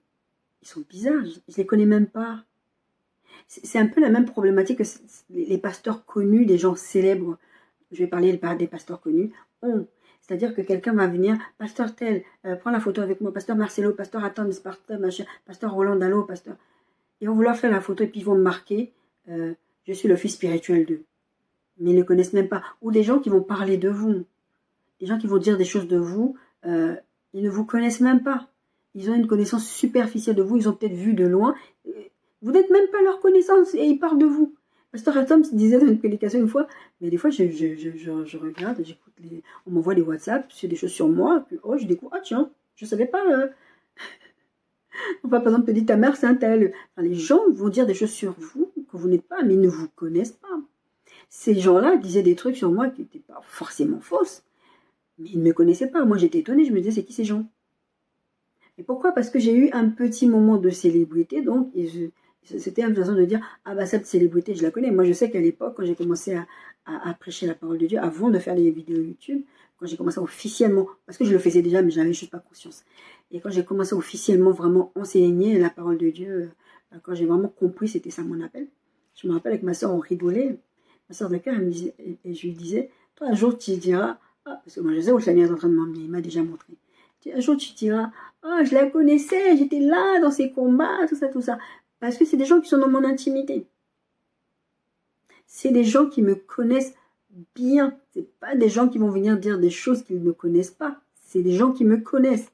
[SPEAKER 1] sont bizarres, je ne les connais même pas. C'est un peu la même problématique que les pasteurs connus, les gens célèbres, je vais parler des pasteurs connus, ont. C'est-à-dire que quelqu'un va venir, pasteur tel, prends la photo avec moi, pasteur Marcelo, pasteur Attam, pasteur machin, pasteur Roland Dallo, pasteur... Ils vont vouloir faire la photo et puis ils vont me marquer, je suis le fils spirituel d'eux. Mais ils ne connaissent même pas. Ou des gens qui vont parler de vous. Des gens qui vont dire des choses de vous, ils ne vous connaissent même pas. Ils ont une connaissance superficielle de vous, ils ont peut-être vu de loin. Vous n'êtes même pas leur connaissance et ils parlent de vous. Pasteur Atom disait dans une prédication une fois, mais des fois je regarde, j'écoute, on m'envoie des WhatsApp, c'est des choses sur moi, puis oh je découvre, ah tiens, je ne savais pas. On va par exemple te dire ta mère c'est un tel. Enfin, les gens vont dire des choses sur vous que vous n'êtes pas, mais ils ne vous connaissent pas. Ces gens-là disaient des trucs sur moi qui n'étaient pas forcément fausses, mais ils ne me connaissaient pas. Moi j'étais étonnée, je me disais c'est qui ces gens? Et pourquoi? Parce que j'ai eu un petit moment de célébrité, donc c'était une façon de dire, ah bah cette célébrité, je la connais. Moi, je sais qu'à l'époque, quand j'ai commencé à prêcher la parole de Dieu, avant de faire des vidéos YouTube, quand j'ai commencé officiellement, parce que je le faisais déjà, mais j'avais juste pas conscience. Et quand j'ai commencé officiellement vraiment enseigner la parole de Dieu Quand j'ai vraiment compris, c'était ça mon appel. Je me rappelle avec ma soeur, on rigolait. Ma soeur de cœur, elle me disait, et je lui disais, toi, un jour, tu diras, ah, parce que moi, je sais où le Seigneur est en train de m'emmener, il m'a déjà montré. Un jour, tu diras, ah, je la connaissais, j'étais là dans ses combats, tout ça, tout ça. Parce que c'est des gens qui sont dans mon intimité. C'est des gens qui me connaissent bien. C'est pas des gens qui vont venir dire des choses qu'ils ne connaissent pas. C'est des gens qui me connaissent.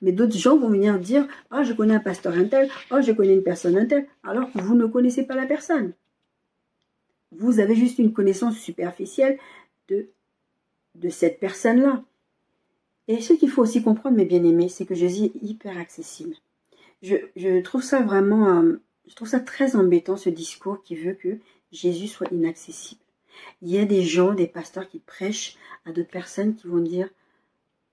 [SPEAKER 1] Mais d'autres gens vont venir dire « Ah, je connais un pasteur un tel, oh, je connais une personne un tel », alors que vous ne connaissez pas la personne. Vous avez juste une connaissance superficielle de cette personne-là. Et ce qu'il faut aussi comprendre, mes bien-aimés, c'est que Jésus est hyper accessible. Je trouve ça vraiment, je trouve ça très embêtant, ce discours qui veut que Jésus soit inaccessible. Il y a des gens, des pasteurs qui prêchent à d'autres personnes qui vont dire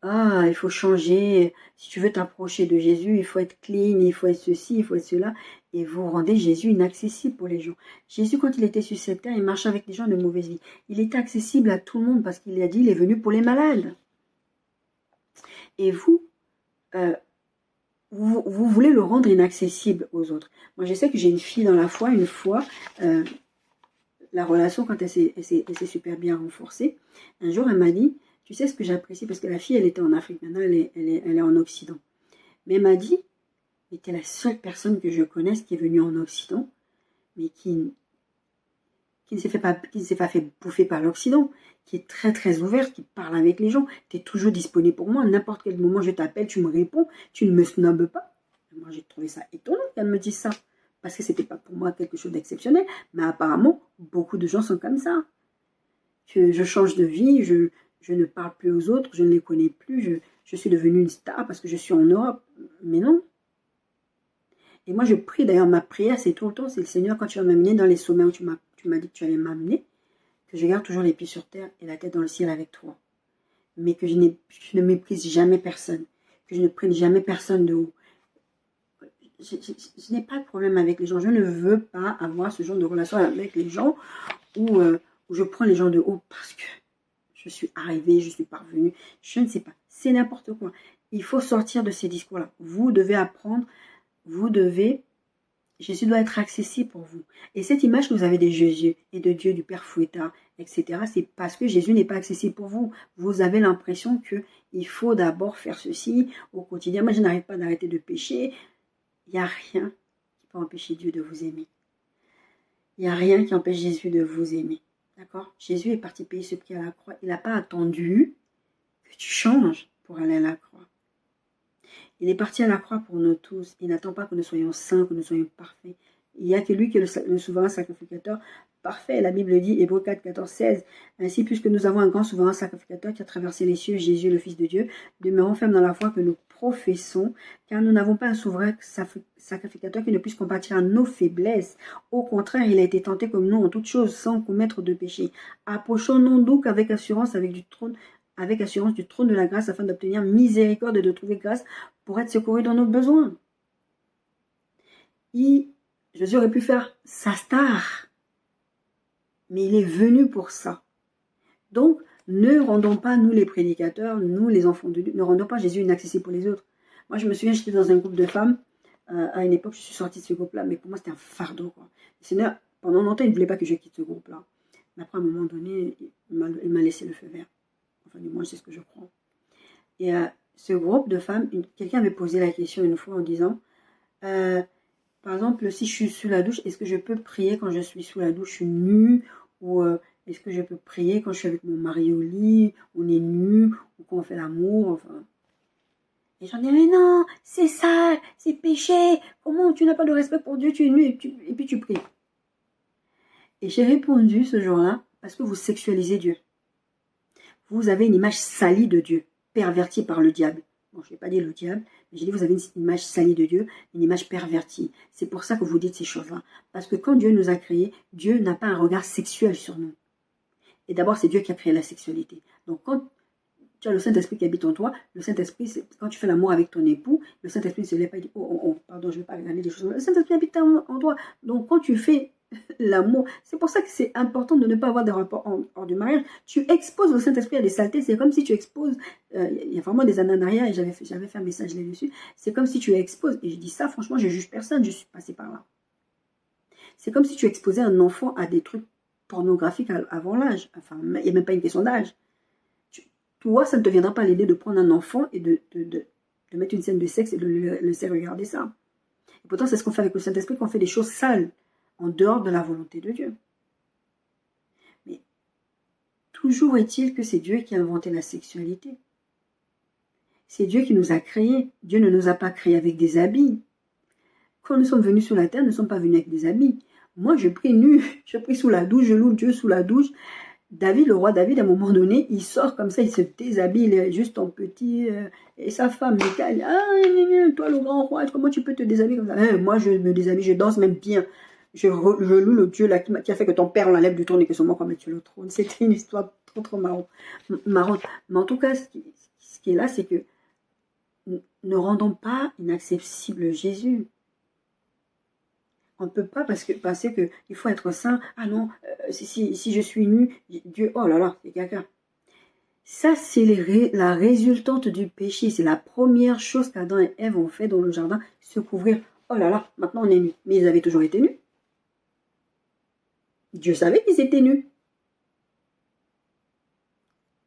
[SPEAKER 1] ah, il faut changer, si tu veux t'approcher de Jésus, il faut être clean, il faut être ceci, il faut être cela, et vous rendez Jésus inaccessible pour les gens. Jésus, quand il était sur cette terre, il marchait avec des gens de mauvaise vie. Il était accessible à tout le monde parce qu'il a dit, il est venu pour les malades. Et vous voulez le rendre inaccessible aux autres. Moi, je sais que j'ai une fille dans la foi, une fois, la relation, quand elle s'est super bien renforcée, un jour, elle m'a dit, tu sais ce que j'apprécie, parce que la fille, elle était en Afrique, maintenant elle est en Occident. Mais elle m'a dit, mais tu es la seule personne que je connaisse qui est venue en Occident, mais qui ne s'est pas fait bouffer par l'Occident, qui est très très ouverte, qui parle avec les gens, tu es toujours disponible pour moi, à n'importe quel moment je t'appelle, tu me réponds, tu ne me snobes pas. Moi j'ai trouvé ça étonnant qu'elle me dise ça, parce que c'était pas pour moi quelque chose d'exceptionnel, mais apparemment beaucoup de gens sont comme ça. Que je change de vie, je ne parle plus aux autres, je ne les connais plus, je suis devenue une star parce que je suis en Europe. Mais non. Et moi, je prie, d'ailleurs, ma prière, c'est tout le temps, c'est le Seigneur, quand tu vas m'amener dans les sommets où tu m'as dit que tu allais m'amener, que je garde toujours les pieds sur terre et la tête dans le ciel avec toi. Mais que je ne méprise jamais personne, que je ne prenne jamais personne de haut. Je n'ai pas de problème avec les gens. Je ne veux pas avoir ce genre de relation avec les gens où je prends les gens de haut parce que je suis arrivée, je suis parvenue, je ne sais pas, c'est n'importe quoi. Il faut sortir de ces discours-là. Vous devez apprendre, Jésus doit être accessible pour vous. Et cette image que vous avez de Jésus et de Dieu, du Père Fouettard, etc., c'est parce que Jésus n'est pas accessible pour vous. Vous avez l'impression qu'il faut d'abord faire ceci au quotidien. Moi, je n'arrive pas d'arrêter de pécher. Il n'y a rien qui peut empêcher Dieu de vous aimer. Il n'y a rien qui empêche Jésus de vous aimer. D'accord? Jésus est parti payer ce prix à la croix. Il n'a pas attendu que tu changes pour aller à la croix. Il est parti à la croix pour nous tous. Il n'attend pas que nous soyons saints, que nous soyons parfaits. Il n'y a que lui qui est le souverain sacrificateur parfait. La Bible dit, Hébreux 4, 14, 16. Ainsi, puisque nous avons un grand souverain sacrificateur qui a traversé les cieux, Jésus, le Fils de Dieu, demeurons fermes dans la foi que nous professons, car nous n'avons pas un souverain sacrificateur qui ne puisse compatir à nos faiblesses. Au contraire, il a été tenté comme nous en toutes choses, sans commettre de péché. Approchons-nous donc avec assurance du trône de la grâce, afin d'obtenir miséricorde et de trouver grâce pour être secouru dans nos besoins. Jésus aurait pu faire sa star, mais il est venu pour ça. Donc, ne rendons pas, nous les prédicateurs, nous les enfants de Dieu, ne rendons pas Jésus inaccessible pour les autres. Moi, je me souviens, j'étais dans un groupe de femmes. À une époque, je suis sortie de ce groupe-là, mais pour moi, c'était un fardeau, quoi. Le Seigneur, pendant longtemps, il ne voulait pas que je quitte ce groupe-là. Mais après, à un moment donné, il m'a laissé le feu vert. Enfin, du moins, c'est ce que je crois. Et ce groupe de femmes, quelqu'un avait posé la question une fois en disant, par exemple, si je suis sous la douche, est-ce que je peux prier quand je suis sous la douche nue? Ou est-ce que je peux prier quand je suis avec mon mari au lit, on est nu, ou quand on fait l'amour, enfin. Et j'en dis, mais non, c'est sale, c'est péché, comment tu n'as pas de respect pour Dieu, tu es nu et puis tu pries. Et j'ai répondu ce jour-là, parce que vous sexualisez Dieu. Vous avez une image salie de Dieu, pervertie par le diable. Bon, je n'ai pas dit le diable, mais j'ai dit vous avez une image salie de Dieu, une image pervertie. C'est pour ça que vous dites ces choses-là. Parce que quand Dieu nous a créés, Dieu n'a pas un regard sexuel sur nous. Et d'abord, c'est Dieu qui a créé la sexualité. Donc, quand tu as le Saint-Esprit qui habite en toi, le Saint-Esprit, quand tu fais l'amour avec ton époux, le Saint-Esprit ne se lève pas et dit, oh, pardon, je ne vais pas regarder des choses. Le Saint-Esprit habite en toi. Donc, quand tu fais l'amour. C'est pour ça que c'est important de ne pas avoir des rapports hors du mariage. Tu exposes le Saint-Esprit à des saletés. C'est comme si tu exposes, il y a vraiment des années en arrière, et j'avais fait un message là-dessus, c'est comme si tu exposes, et je dis ça, franchement, je juge personne, je suis passée par là. C'est comme si tu exposais un enfant à des trucs pornographiques avant l'âge. Enfin, il n'y a même pas une question d'âge. Toi, ça ne te viendra pas l'idée de prendre un enfant et de mettre une scène de sexe et de le laisser regarder ça. Et pourtant, c'est ce qu'on fait avec le Saint-Esprit, qu'on fait des choses sales, en dehors de la volonté de Dieu. Mais toujours est-il que c'est Dieu qui a inventé la sexualité. C'est Dieu qui nous a créés. Dieu ne nous a pas créés avec des habits. Quand nous sommes venus sur la terre, nous ne sommes pas venus avec des habits. Moi, je prie nu, je prie sous la douche, je loue Dieu sous la douche. David, le roi David, à un moment donné, il sort comme ça, il se déshabille, il est juste en petit. Et sa femme, Michal, toi le grand roi, comment tu peux te déshabiller comme ça? Moi, je me déshabille, je danse même bien. Je loue le Dieu là, qui a fait que ton père l'enlève du trône et que son mort va mettre sur le trône. C'était une histoire trop marrante. Mais en tout cas, ce qui est là, c'est que ne rendons pas inaccessible Jésus. On ne peut pas parce que il faut être saint. Ah non, si je suis nu, Dieu, oh là là, c'est caca. Ça, c'est la résultante du péché. C'est la première chose qu'Adam et Ève ont fait dans le jardin, se couvrir. Oh là là, maintenant on est nus. Mais ils avaient toujours été nus. Dieu savait qu'ils étaient nus.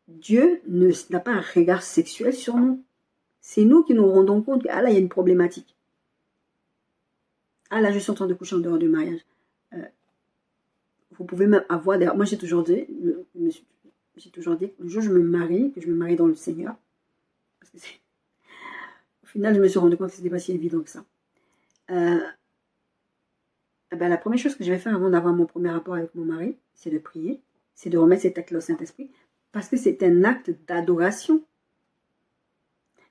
[SPEAKER 1] Dieu n'a pas un regard sexuel sur nous. C'est nous qui nous rendons compte que, ah là, il y a une problématique. Ah là, je suis en train de coucher en dehors du mariage. Vous pouvez même avoir des... Moi, j'ai toujours dit, le jour où je me marie, que je me marie dans le Seigneur, parce que au final, je me suis rendu compte que ce n'était pas si évident que ça. La première chose que je vais faire avant d'avoir mon premier rapport avec mon mari, c'est de prier, c'est de remettre cet acte-là au Saint-Esprit, parce que c'est un acte d'adoration.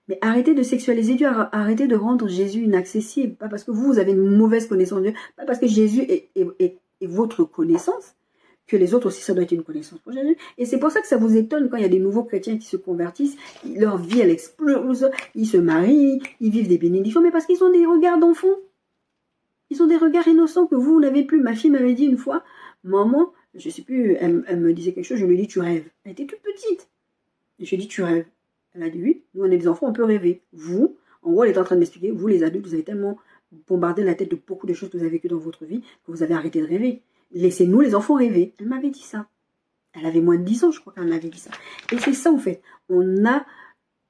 [SPEAKER 1] Mais arrêtez de sexualiser Dieu, arrêtez de rendre Jésus inaccessible. Pas parce que vous avez une mauvaise connaissance de Dieu, pas parce que Jésus est votre connaissance, que les autres aussi, ça doit être une connaissance pour Jésus. Et c'est pour ça que ça vous étonne quand il y a des nouveaux chrétiens qui se convertissent, leur vie, elle explose, ils se marient, ils vivent des bénédictions, mais parce qu'ils ont des regards d'enfants. Ils ont des regards innocents que vous n'avez plus. Ma fille m'avait dit une fois, maman, je ne sais plus, elle me disait quelque chose, je lui ai dit, tu rêves. Elle était toute petite. Et je lui ai dit, tu rêves. Elle a dit oui, nous on est des enfants, on peut rêver. Vous, en gros, elle est en train de m'expliquer, vous les adultes, vous avez tellement bombardé la tête de beaucoup de choses que vous avez vécues dans votre vie que vous avez arrêté de rêver. Laissez-nous les enfants rêver. Elle m'avait dit ça. Elle avait moins de 10 ans, je crois qu'elle m'avait dit ça. Et c'est ça en fait.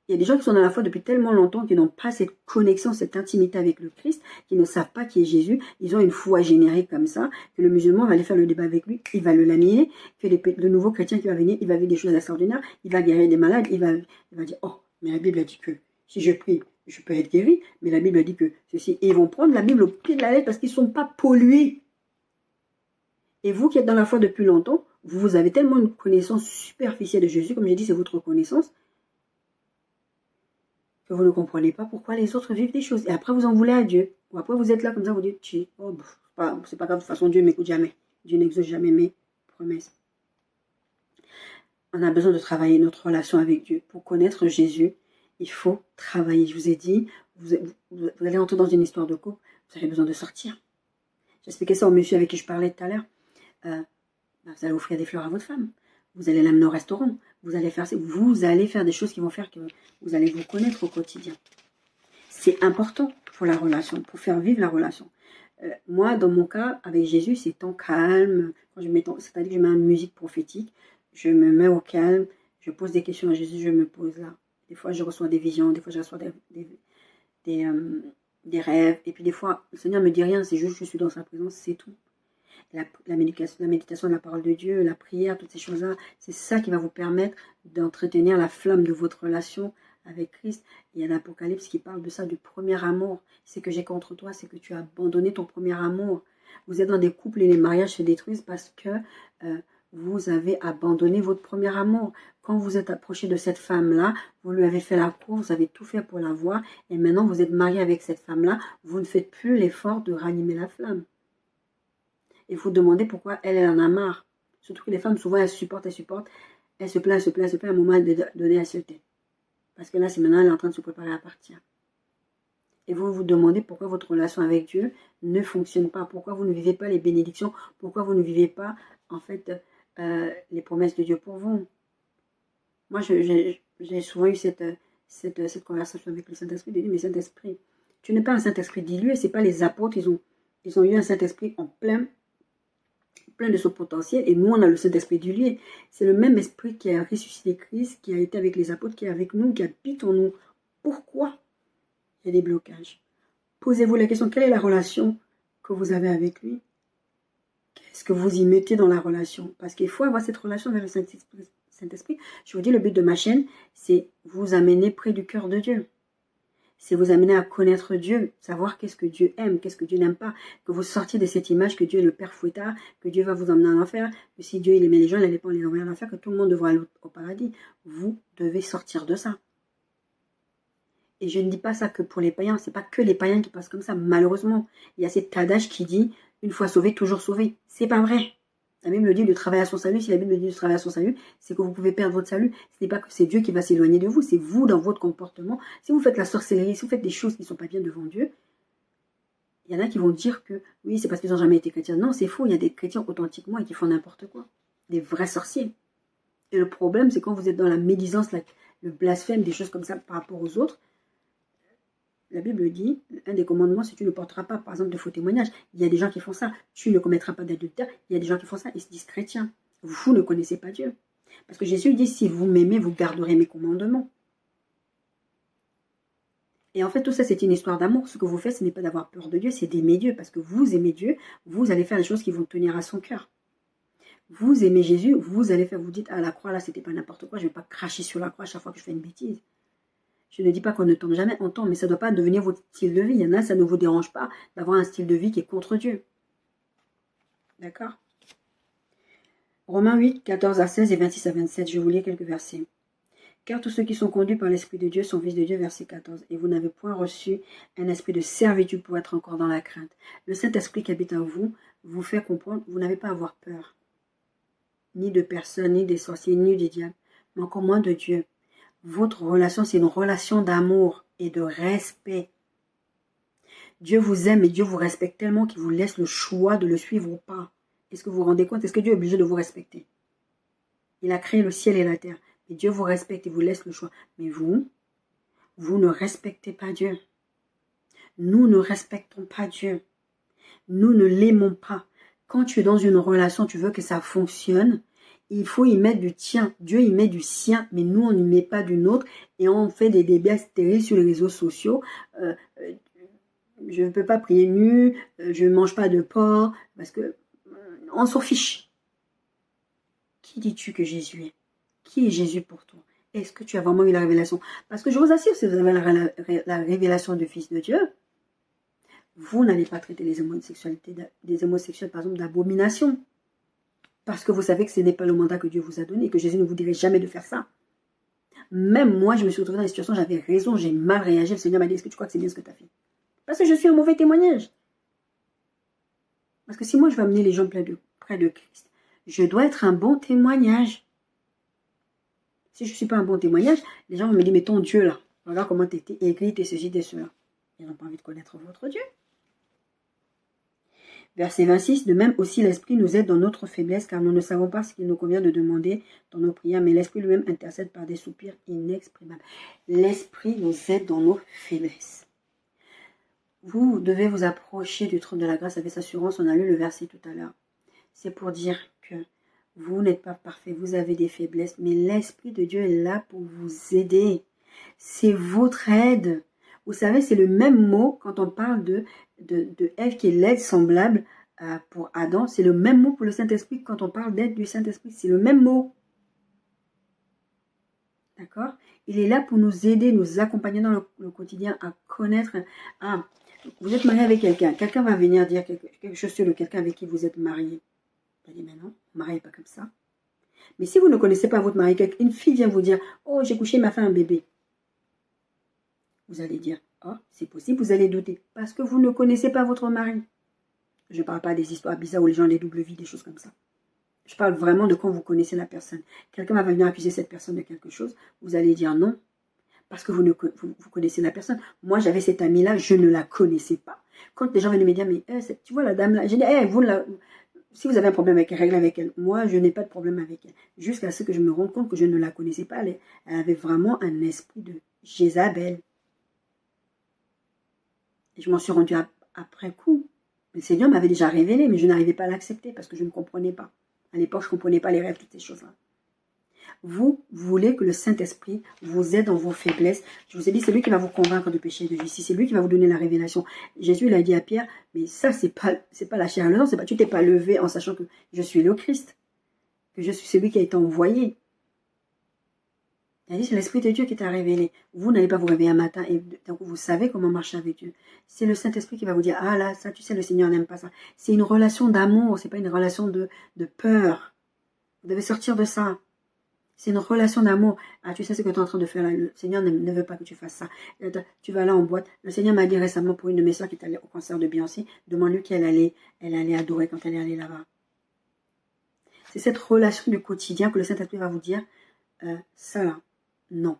[SPEAKER 1] Il y a des gens qui sont dans la foi depuis tellement longtemps qui n'ont pas cette connexion, cette intimité avec le Christ, qui ne savent pas qui est Jésus. Ils ont une foi générique comme ça, que le musulman va aller faire le débat avec lui, il va le laminer, que le nouveau chrétien qui va venir, il va vivre des choses extraordinaires, il va guérir des malades, il va dire, oh, mais la Bible a dit que si je prie, je peux être guéri, mais la Bible a dit que ceci. Et ils vont prendre la Bible au pied de la lettre parce qu'ils ne sont pas pollués. Et vous qui êtes dans la foi depuis longtemps, vous avez tellement une connaissance superficielle de Jésus, comme j'ai dit, c'est votre connaissance, que vous ne comprenez pas pourquoi les autres vivent des choses. Et après, vous en voulez à Dieu. Ou après, vous êtes là comme ça, vous dites, oh, c'est pas grave, de toute façon, Dieu ne m'écoute jamais. Dieu n'exauce jamais mes promesses. On a besoin de travailler notre relation avec Dieu. Pour connaître Jésus, il faut travailler. Je vous ai dit, vous allez entrer dans une histoire de couple, vous avez besoin de sortir. J'expliquais ça au monsieur avec qui je parlais tout à l'heure. Vous allez offrir des fleurs à votre femme. Vous allez l'amener au restaurant. Vous allez faire des choses qui vont faire que vous allez vous connaître au quotidien. C'est important pour la relation, pour faire vivre la relation. Moi, dans mon cas, avec Jésus, c'est temps calme. C'est-à-dire que je mets une musique prophétique. Je me mets au calme. Je pose des questions à Jésus, je me pose là. Des fois, je reçois des visions. Des fois, je reçois des rêves. Et puis, des fois, le Seigneur ne me dit rien. C'est juste que je suis dans sa présence, c'est tout. La méditation de la parole de Dieu, la prière, toutes ces choses-là, c'est ça qui va vous permettre d'entretenir la flamme de votre relation avec Christ. Il y a l'Apocalypse qui parle de ça, du premier amour. C'est que j'ai contre toi, c'est que tu as abandonné ton premier amour. Vous êtes dans des couples et les mariages se détruisent parce que vous avez abandonné votre premier amour. Quand vous êtes approché de cette femme-là, vous lui avez fait la cour, vous avez tout fait pour la voir, et maintenant vous êtes marié avec cette femme-là, vous ne faites plus l'effort de ranimer la flamme. Et vous demandez pourquoi elle en a marre. Surtout que les femmes, souvent, elles supportent. Elle se plaint, à un moment donné, elle se tait. Parce que là, c'est maintenant, elle est en train de se préparer à partir. Et vous vous demandez pourquoi votre relation avec Dieu ne fonctionne pas, pourquoi vous ne vivez pas les bénédictions, pourquoi vous ne vivez pas, en fait, les promesses de Dieu pour vous. Moi, j'ai souvent eu cette conversation avec le Saint-Esprit, de dire, mais Saint-Esprit, tu n'es pas un Saint-Esprit dilué, c'est pas les apôtres, ils ont eu un Saint-Esprit en plein de son potentiel, et nous, on a le Saint-Esprit dilué. C'est le même esprit qui a ressuscité Christ, qui a été avec les apôtres, qui est avec nous, qui habite en nous. Pourquoi il y a des blocages? Posez-vous la question, quelle est la relation que vous avez avec lui? Qu'est-ce que vous y mettez dans la relation? Parce qu'il faut avoir cette relation avec le Saint-Esprit. Je vous dis, le but de ma chaîne, c'est vous amener près du cœur de Dieu. C'est vous amener à connaître Dieu, savoir qu'est-ce que Dieu aime, qu'est-ce que Dieu n'aime pas, que vous sortiez de cette image que Dieu est le Père fouettard, que Dieu va vous emmener en enfer, que si Dieu il aimait les gens, il n'allait pas les envoyer en enfer, que tout le monde devrait aller au paradis. Vous devez sortir de ça. Et je ne dis pas ça que pour les païens, c'est pas que les païens qui passent comme ça, malheureusement. Il y a cet adage qui dit, une fois sauvé, toujours sauvé. C'est pas vrai. La Bible dit de travailler à son salut. Si la Bible dit de travailler à son salut, c'est que vous pouvez perdre votre salut. Ce n'est pas que c'est Dieu qui va s'éloigner de vous, c'est vous dans votre comportement. Si vous faites la sorcellerie, si vous faites des choses qui ne sont pas bien devant Dieu, il y en a qui vont dire que oui, c'est parce qu'ils n'ont jamais été chrétiens. Non, c'est faux. Il y a des chrétiens authentiquement et qui font n'importe quoi. Des vrais sorciers. Et le problème, c'est quand vous êtes dans la médisance, le blasphème, des choses comme ça par rapport aux autres. La Bible dit, un des commandements, c'est tu ne porteras pas, par exemple, de faux témoignages. Il y a des gens qui font ça. Tu ne commettras pas d'adultère. Il y a des gens qui font ça. Ils se disent chrétiens. Vous ne connaissez pas Dieu. Parce que Jésus dit, si vous m'aimez, vous garderez mes commandements. Et en fait, tout ça, c'est une histoire d'amour. Ce que vous faites, ce n'est pas d'avoir peur de Dieu, c'est d'aimer Dieu. Parce que vous aimez Dieu, vous allez faire les choses qui vont tenir à son cœur. Vous aimez Jésus, vous allez faire, vous dites, ah, la croix, là, c'était pas n'importe quoi. Je ne vais pas cracher sur la croix à chaque fois que je fais une bêtise. Je ne dis pas qu'on ne tombe jamais, on tombe, mais ça ne doit pas devenir votre style de vie. Il y en a, ça ne vous dérange pas d'avoir un style de vie qui est contre Dieu. D'accord? Romains 8, 14 à 16 et 26 à 27, je vous lis quelques versets. Car tous ceux qui sont conduits par l'Esprit de Dieu sont fils de Dieu, verset 14. Et vous n'avez point reçu un esprit de servitude pour être encore dans la crainte. Le Saint-Esprit qui habite en vous vous fait comprendre, vous n'avez pas à avoir peur. Ni de personne, ni des sorciers, ni des diables, mais encore moins de Dieu. Votre relation, c'est une relation d'amour et de respect. Dieu vous aime et Dieu vous respecte tellement qu'il vous laisse le choix de le suivre ou pas. Est-ce que vous vous rendez compte? Est-ce que Dieu est obligé de vous respecter? Il a créé le ciel et la terre. Et Dieu vous respecte et vous laisse le choix. Mais vous ne respectez pas Dieu. Nous ne respectons pas Dieu. Nous ne l'aimons pas. Quand tu es dans une relation, tu veux que ça fonctionne, il faut y mettre du tien. Dieu y met du sien, mais nous, on n'y met pas du nôtre. Et on fait des débats stériles sur les réseaux sociaux. Je ne peux pas prier nu, je ne mange pas de porc, parce que on s'en fiche. Qui dis-tu que Jésus est? Qui est Jésus pour toi? Est-ce que tu as vraiment eu la révélation? Parce que je vous assure, si vous avez la révélation du Fils de Dieu, vous n'allez pas traiter les homosexuels, par exemple, d'abomination. Parce que vous savez que ce n'est pas le mandat que Dieu vous a donné, que Jésus ne vous dirait jamais de faire ça. Même moi, je me suis retrouvée dans la situation, j'avais raison, j'ai mal réagi. Le Seigneur m'a dit, est-ce que tu crois que c'est bien ce que tu as fait? Parce que je suis un mauvais témoignage. Parce que si moi, je veux amener les gens près de Christ, je dois être un bon témoignage. Si je ne suis pas un bon témoignage, les gens vont me dire, mais ton Dieu là, voilà comment tu étais écrit, t'es ceci, t'es cela. Ils n'ont pas envie de connaître votre Dieu. Verset 26, de même aussi l'Esprit nous aide dans notre faiblesse, car nous ne savons pas ce qu'il nous convient de demander dans nos prières, mais l'Esprit lui-même intercède par des soupirs inexprimables. L'Esprit nous aide dans nos faiblesses. Vous devez vous approcher du trône de la grâce avec assurance. On a lu le verset tout à l'heure. C'est pour dire que vous n'êtes pas parfait, vous avez des faiblesses, mais l'Esprit de Dieu est là pour vous aider. C'est votre aide. Vous savez, c'est le même mot quand on parle de Ève qui est l'aide semblable pour Adam. C'est le même mot pour le Saint-Esprit quand on parle d'aide du Saint-Esprit. C'est le même mot. D'accord? Il est là pour nous aider, nous accompagner dans le quotidien à connaître. Vous êtes marié avec quelqu'un. Quelqu'un va venir dire quelque chose sur le quelqu'un avec qui vous êtes marié. Vous allez dire, mais non, marié pas comme ça. Mais si vous ne connaissez pas votre mari, une fille vient vous dire, oh, j'ai couché, m'a fait un bébé. Vous allez dire, oh, c'est possible, vous allez douter. Parce que vous ne connaissez pas votre mari. Je ne parle pas des histoires bizarres où les gens ont des doubles vies, des choses comme ça. Je parle vraiment de quand vous connaissez la personne. Quelqu'un va venir accuser cette personne de quelque chose, vous allez dire non. parce que vous connaissez la personne. Moi, j'avais cette amie-là, je ne la connaissais pas. Quand les gens venaient me dire, mais tu vois la dame-là, j'ai dit, si vous avez un problème avec elle, règle avec elle. Moi, je n'ai pas de problème avec elle. Jusqu'à ce que je me rende compte que je ne la connaissais pas. Elle avait vraiment un esprit de Jézabel. Et je m'en suis rendue après coup. Le Seigneur m'avait déjà révélé, mais je n'arrivais pas à l'accepter parce que je ne comprenais pas. À l'époque, je ne comprenais pas les rêves, toutes ces choses-là. Vous voulez que le Saint-Esprit vous aide dans vos faiblesses. Je vous ai dit, c'est lui qui va vous convaincre de péché et de justice. C'est lui qui va vous donner la révélation. Jésus, il a dit à Pierre, mais ça, c'est pas la chair et le sang. Tu t'es pas levé en sachant que je suis le Christ. Que je suis celui qui a été envoyé. Il a dit, c'est l'Esprit de Dieu qui t'a révélé. Vous n'allez pas vous réveiller un matin et donc vous savez comment marcher avec Dieu. C'est le Saint-Esprit qui va vous dire, ah là, ça, tu sais, le Seigneur n'aime pas ça. C'est une relation d'amour, c'est pas une relation de peur. Vous devez sortir de ça. C'est une relation d'amour. Ah, tu sais ce que tu es en train de faire là. Le Seigneur ne veut pas que tu fasses ça. Tu vas là en boîte. Le Seigneur m'a dit récemment pour une de mes soeurs qui est allée au concert de Beyoncé, demande-lui qu'elle allait adorer quand elle est allée là-bas. C'est cette relation du quotidien que le Saint-Esprit va vous dire, ça là, non.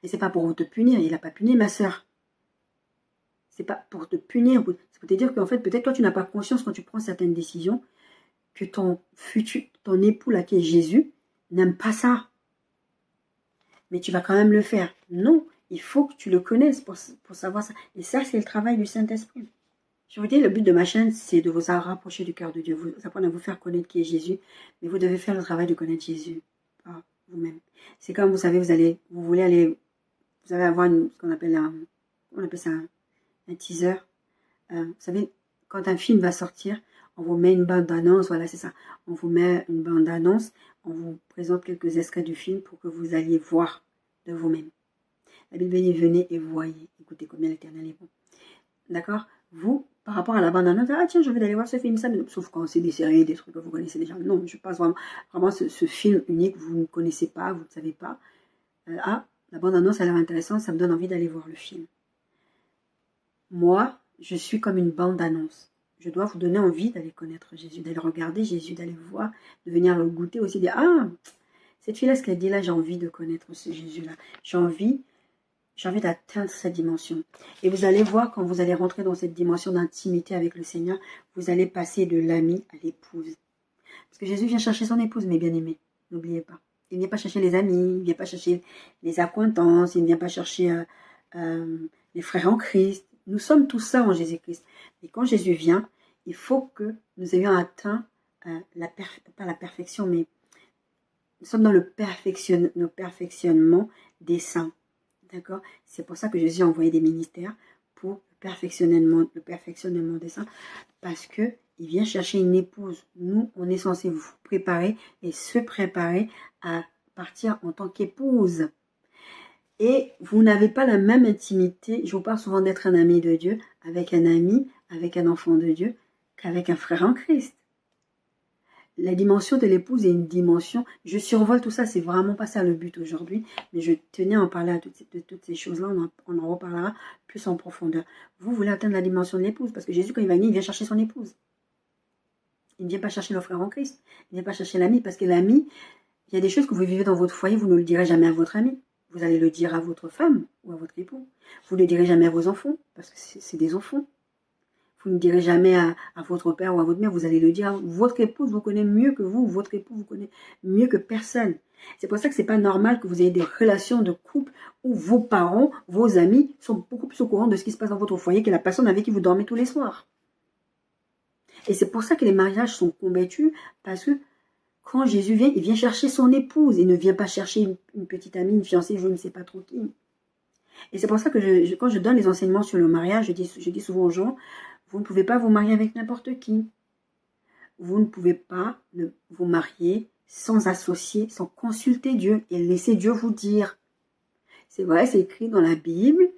[SPEAKER 1] Mais c'est pas pour te punir. Il n'a pas puni ma soeur. C'est pas pour te punir. C'est pour te dire qu'en fait, peut-être toi, tu n'as pas conscience quand tu prends certaines décisions que ton époux là qui est Jésus, n'aime pas ça. Mais tu vas quand même le faire. Non, il faut que tu le connaisses pour savoir ça. Et ça, c'est le travail du Saint-Esprit. Je vous dis, le but de ma chaîne, c'est de vous rapprocher du cœur de Dieu, vous apprendre à vous faire connaître qui est Jésus. Mais vous devez faire le travail de connaître Jésus par vous-même. C'est comme, vous savez, vous allez avoir ce qu'on appelle un teaser. Vous savez, quand un film va sortir, on vous met une bande-annonce, voilà, c'est ça. On vous met une bande-annonce, on vous présente quelques extraits du film pour que vous alliez voir de vous-même. La Bible dit, venez et voyez. Écoutez combien l'Éternel est bon. D'accord? Vous, par rapport à la bande-annonce, ah tiens, j'ai envie d'aller voir ce film, ça, sauf quand c'est des séries, des trucs que vous connaissez déjà. Non, je passe vraiment ce film unique, vous ne connaissez pas, vous ne savez pas. La bande-annonce a l'air intéressante, ça me donne envie d'aller voir le film. Moi, je suis comme une bande-annonce. Je dois vous donner envie d'aller connaître Jésus, d'aller regarder Jésus, d'aller le voir, de venir le goûter aussi, de dire, ah, cette fille-là, ce qu'elle dit là, j'ai envie de connaître ce Jésus-là. J'ai envie d'atteindre cette dimension. Et vous allez voir, quand vous allez rentrer dans cette dimension d'intimité avec le Seigneur, vous allez passer de l'ami à l'épouse. Parce que Jésus vient chercher son épouse, mes bien-aimés. N'oubliez pas. Il ne vient pas chercher les amis, il ne vient pas chercher les accointances, il ne vient pas chercher les frères en Christ. Nous sommes tous ça en Jésus-Christ. Et quand Jésus vient, il faut que nous ayons atteint pas la perfection, mais nous sommes dans le perfectionnement des saints. D'accord? C'est pour ça que Jésus a envoyé des ministères pour le perfectionnement des saints. Parce qu'il vient chercher une épouse. Nous, on est censé vous préparer et se préparer à partir en tant qu'épouse. Et vous n'avez pas la même intimité. Je vous parle souvent d'être un ami de Dieu, avec un ami, avec un enfant de Dieu, qu'avec un frère en Christ. La dimension de l'épouse est une dimension, je survole tout ça, c'est vraiment pas ça le but aujourd'hui, mais je tenais à en parler de toutes ces choses-là, on en reparlera plus en profondeur. Vous voulez atteindre la dimension de l'épouse, parce que Jésus, quand il va venir, il vient chercher son épouse. Il ne vient pas chercher le frère en Christ, il ne vient pas chercher l'ami, parce que l'ami, il y a des choses que vous vivez dans votre foyer, vous ne le direz jamais à votre ami. Vous allez le dire à votre femme ou à votre époux. Vous ne le direz jamais à vos enfants, parce que c'est des enfants. Vous ne direz jamais à votre père ou à votre mère, vous allez le dire. Votre épouse vous connaît mieux que vous, votre époux vous connaît mieux que personne. C'est pour ça que c'est pas normal que vous ayez des relations de couple où vos parents, vos amis sont beaucoup plus au courant de ce qui se passe dans votre foyer que la personne avec qui vous dormez tous les soirs. Et c'est pour ça que les mariages sont combattus, parce que quand Jésus vient, il vient chercher son épouse. Il ne vient pas chercher une petite amie, une fiancée, je ne sais pas trop qui. Et c'est pour ça que quand je donne les enseignements sur le mariage, je dis souvent aux gens, vous ne pouvez pas vous marier avec n'importe qui. Vous ne pouvez pas vous marier sans associer, sans consulter Dieu et laisser Dieu vous dire. C'est vrai, c'est écrit dans la Bible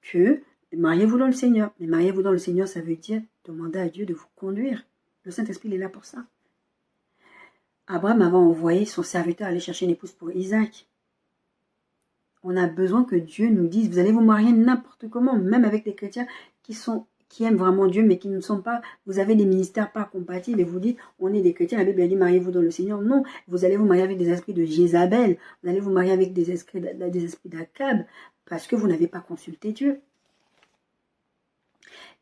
[SPEAKER 1] que mariez-vous dans le Seigneur. Mais mariez-vous dans le Seigneur, ça veut dire demander à Dieu de vous conduire. Le Saint-Esprit, il est là pour ça. Abraham avait envoyé son serviteur aller chercher une épouse pour Isaac. On a besoin que Dieu nous dise, vous allez vous marier n'importe comment, même avec des chrétiens qui aiment vraiment Dieu, mais qui ne sont pas, vous avez des ministères pas compatibles et vous dites, on est des chrétiens, la Bible a dit, mariez-vous dans le Seigneur. Non, vous allez vous marier avec des esprits de Jézabel, vous allez vous marier avec des esprits d'Akab, Parce que vous n'avez pas consulté Dieu.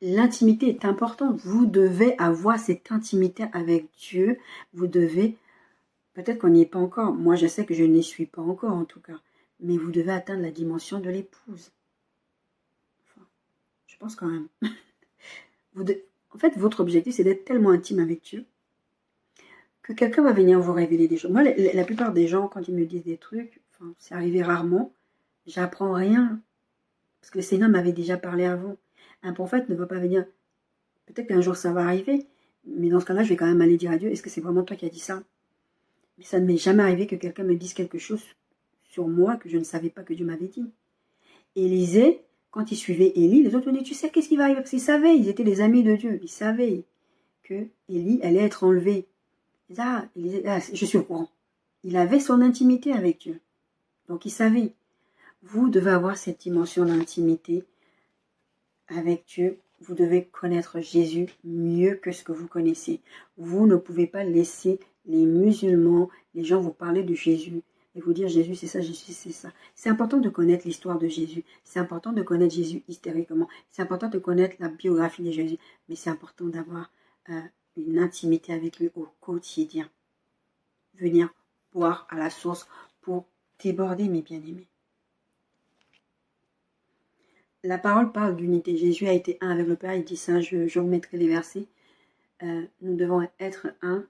[SPEAKER 1] L'intimité est importante. Vous devez avoir cette intimité avec Dieu. Vous devez, peut-être qu'on n'y est pas encore. Moi, je sais que je n'y suis pas encore en tout cas. Mais vous devez atteindre la dimension de l'épouse. Enfin, je pense quand même. En fait, votre objectif, c'est d'être tellement intime avec Dieu que quelqu'un va venir vous révéler des choses. Moi, la plupart des gens, quand ils me disent des trucs, enfin, c'est arrivé rarement, j'apprends rien. Parce que le Seigneur m'avait déjà parlé avant. Un prophète ne va pas venir. Peut-être qu'un jour ça va arriver, mais dans ce cas-là, je vais quand même aller dire à Dieu, est-ce que c'est vraiment toi qui as dit ça? Mais ça ne m'est jamais arrivé que quelqu'un me dise quelque chose sur moi que je ne savais pas que Dieu m'avait dit. Élisée, quand il suivait Élie, les autres venaient, tu sais qu'est-ce qui va arriver? Parce qu'ils savaient, ils étaient les amis de Dieu, ils savaient que Élie allait être enlevé. Ah, je suis au courant. Il avait son intimité avec Dieu. Donc il savait. Vous devez avoir cette dimension d'intimité avec Dieu. Vous devez connaître Jésus mieux que ce que vous connaissez. Vous ne pouvez pas laisser les musulmans, les gens vous parler de Jésus et vous dire Jésus c'est ça, Jésus c'est ça. C'est important de connaître l'histoire de Jésus. C'est important de connaître Jésus historiquement. C'est important de connaître la biographie de Jésus. Mais c'est important d'avoir une intimité avec lui au quotidien. Venir boire à la source pour déborder, mes bien-aimés. La parole parle d'unité. Jésus a été un avec le Père. Il dit ça, je vous mettrai les versets. Nous devons être un,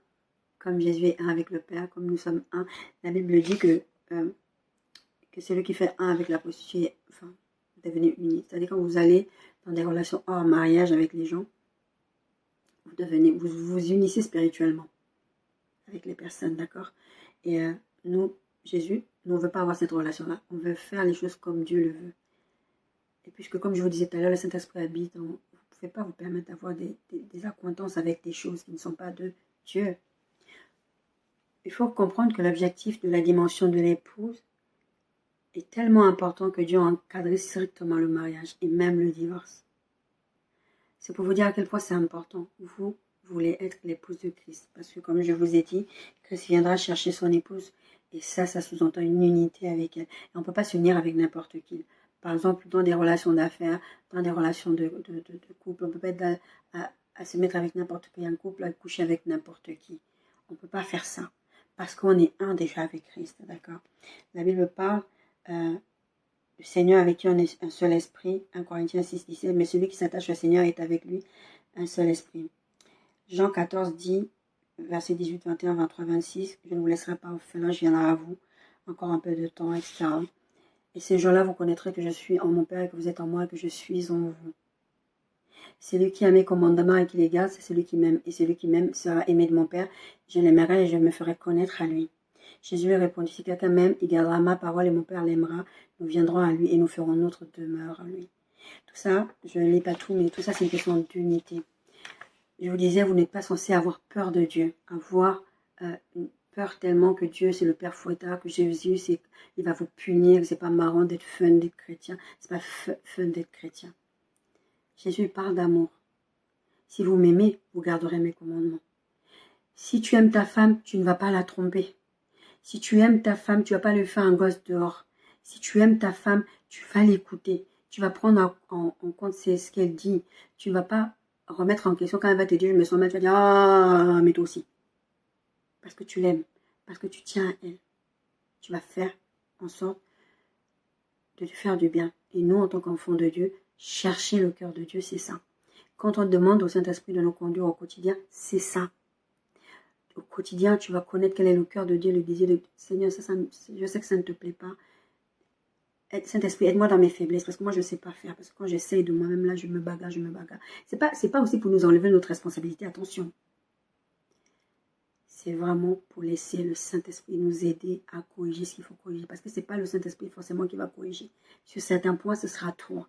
[SPEAKER 1] comme Jésus est un avec le Père, comme nous sommes un. La Bible dit que celui qui fait un avec la prostituée, enfin, devenez unis. C'est-à-dire quand vous allez dans des relations hors mariage avec les gens, vous vous unissez spirituellement avec les personnes, d'accord? Et nous, Jésus, nous, on ne veut pas avoir cette relation-là. On veut faire les choses comme Dieu le veut. Et puisque, comme je vous disais tout à l'heure, le Saint-Esprit habite, vous ne pouvez pas vous permettre d'avoir des accointances avec des choses qui ne sont pas de Dieu. Il faut comprendre que l'objectif de la dimension de l'épouse est tellement important que Dieu a encadré strictement le mariage et même le divorce. C'est pour vous dire à quel point c'est important. Vous voulez être l'épouse de Christ. Parce que, comme je vous ai dit, Christ viendra chercher son épouse. Et ça sous-entend une unité avec elle. Et on ne peut pas s'unir avec n'importe qui. Par exemple, dans des relations d'affaires, dans des relations de couple, on ne peut pas être à se mettre avec n'importe qui, un couple, à coucher avec n'importe qui. On ne peut pas faire ça. Parce qu'on est un déjà avec Christ, d'accord? La Bible parle le Seigneur avec qui on est un seul esprit, 1 Corinthiens 6, 17, mais celui qui s'attache au Seigneur est avec lui un seul esprit. Jean 14 dit, versets 18, 21, 23, 26, je ne vous laisserai pas orphelin, je viendrai à vous, encore un peu de temps, etc. Et ces jours-là, vous connaîtrez que je suis en mon Père et que vous êtes en moi et que je suis en vous. Celui qui a mes commandements et qui les garde, c'est celui qui m'aime. Et celui qui m'aime sera aimé de mon Père. Je l'aimerai et je me ferai connaître à lui. Jésus lui répondit, si quelqu'un m'aime, il gardera ma parole et mon Père l'aimera. Nous viendrons à lui et nous ferons notre demeure à lui. Tout ça, je ne lis pas tout, mais tout ça, c'est une question d'unité. Je vous disais, vous n'êtes pas censé avoir peur de Dieu. Avoir une peur tellement que Dieu, c'est le Père fouettard, que Jésus, il va vous punir, que c'est pas marrant d'être fun d'être chrétien. C'est pas fun d'être chrétien. Jésus parle d'amour. Si vous m'aimez, vous garderez mes commandements. Si tu aimes ta femme, tu ne vas pas la tromper. Si tu aimes ta femme, tu ne vas pas lui faire un gosse dehors. Si tu aimes ta femme, tu vas l'écouter. Tu vas prendre en compte ce qu'elle dit. Tu ne vas pas remettre en question quand elle va te dire, je me sens mal, tu vas dire, ah, mais toi aussi. Parce que tu l'aimes, parce que tu tiens à elle. Tu vas faire en sorte de lui faire du bien. Et nous, en tant qu'enfants de Dieu, chercher le cœur de Dieu, c'est ça. Quand on demande au Saint-Esprit de nous conduire au quotidien, c'est ça. Au quotidien, tu vas connaître quel est le cœur de Dieu, le désir de Seigneur, je sais que ça ne te plaît pas. Saint-Esprit, aide-moi dans mes faiblesses, parce que moi, je ne sais pas faire. Parce que quand j'essaye de moi-même, là, je me bagarre. C'est pas aussi pour nous enlever notre responsabilité, attention. C'est vraiment pour laisser le Saint-Esprit nous aider à corriger ce qu'il faut corriger. Parce que ce n'est pas le Saint-Esprit forcément qui va corriger. Sur certains points, ce sera toi.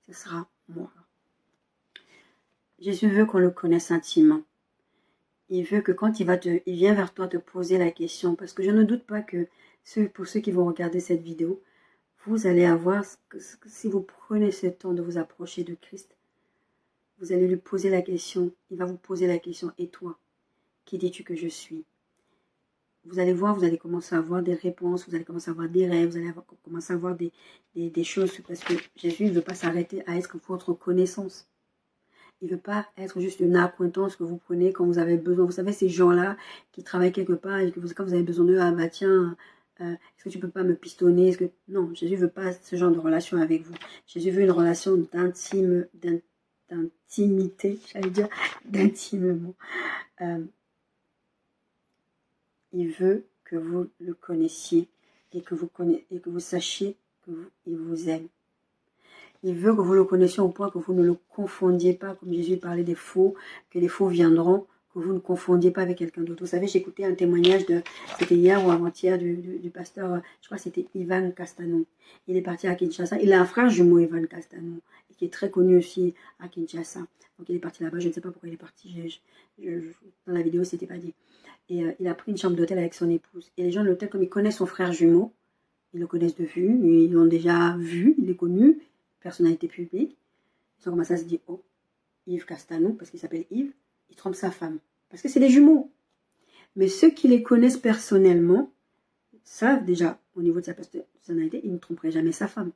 [SPEAKER 1] Ce sera moi. Jésus veut qu'on le connaisse intimement. Il veut que quand il vient vers toi te poser la question, parce que je ne doute pas que pour ceux qui vont regarder cette vidéo, vous allez avoir, si vous prenez ce temps de vous approcher de Christ, vous allez lui poser la question, il va vous poser la question, et toi, qui dis-tu que je suis? vous allez voir, vous allez commencer à avoir des réponses, vous allez commencer à avoir des rêves, vous allez commencer à avoir des choses, parce que Jésus ne veut pas s'arrêter à être votre connaissance. Il ne veut pas être juste une acquaintance que vous prenez quand vous avez besoin. Vous savez, ces gens-là qui travaillent quelque part et que quand vous avez besoin d'eux, ah bah tiens, est-ce que tu ne peux pas me pistonner? Non, Jésus ne veut pas ce genre de relation avec vous. Jésus veut une relation d'intimité, j'allais dire d'intimement. Il veut que vous le connaissiez et que vous sachiez qu'il vous aime. Il veut que vous le connaissiez au point que vous ne le confondiez pas, comme Jésus parlait des faux, que les faux viendront, que vous ne confondiez pas avec quelqu'un d'autre. Vous savez, j'ai écouté un témoignage c'était hier ou avant-hier du pasteur, je crois que c'était Ivan Castano. Il est parti à Kinshasa. Il a un frère jumeau, Ivan Castano, qui est très connu aussi à Kinshasa. Donc il est parti là-bas, je ne sais pas pourquoi il est parti, dans la vidéo, c'était pas dit. Et il a pris une chambre d'hôtel avec son épouse. Et les gens de l'hôtel, comme ils connaissent son frère jumeau, ils le connaissent de vue, ils l'ont déjà vu, il est connu, personnalité publique. Ils ont commencé à se dire, oh, Yves Castano, parce qu'il s'appelle Yves, il trompe sa femme. Parce que c'est des jumeaux. Mais ceux qui les connaissent personnellement savent déjà, au niveau de sa personnalité, il ne tromperait jamais sa femme.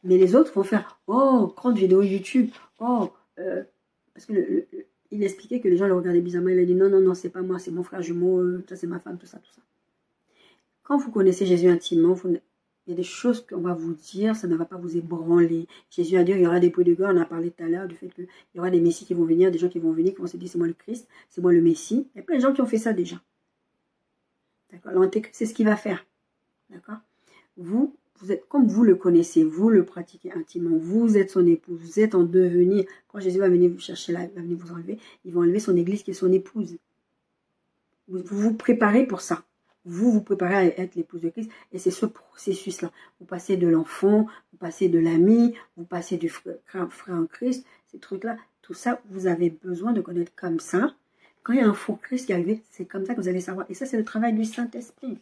[SPEAKER 1] Mais les autres vont faire, oh, grande vidéo YouTube, oh, parce que il expliquait que les gens le regardaient bizarrement. Il a dit, non, non, non, c'est pas moi, c'est mon frère jumeau, ça c'est ma femme, tout ça, tout ça. Quand vous connaissez Jésus intimement, il y a des choses qu'on va vous dire, ça ne va pas vous ébranler. Jésus a dit, il y aura des bruits de gueule, on a parlé tout à l'heure du fait qu'il y aura des messies qui vont venir, des gens qui vont venir, qui vont se dire, c'est moi le Christ, c'est moi le Messie. Il y a plein de gens qui ont fait ça déjà. D'accord. L'antéchrist, c'est ce qu'il va faire. D'accord. Vous êtes, comme vous le connaissez, vous le pratiquez intimement, vous êtes son épouse, vous êtes en devenir. Quand Jésus va venir vous chercher là, il va venir vous enlever, il va enlever son église qui est son épouse. Vous vous préparez pour ça. Vous préparez à être l'épouse de Christ. Et c'est ce processus-là. Vous passez de l'enfant, vous passez de l'ami, vous passez du frère en Christ, ces trucs-là. Tout ça, vous avez besoin de connaître comme ça. Quand il y a un faux Christ qui arrive, c'est comme ça que vous allez savoir. Et ça, c'est le travail du Saint-Esprit.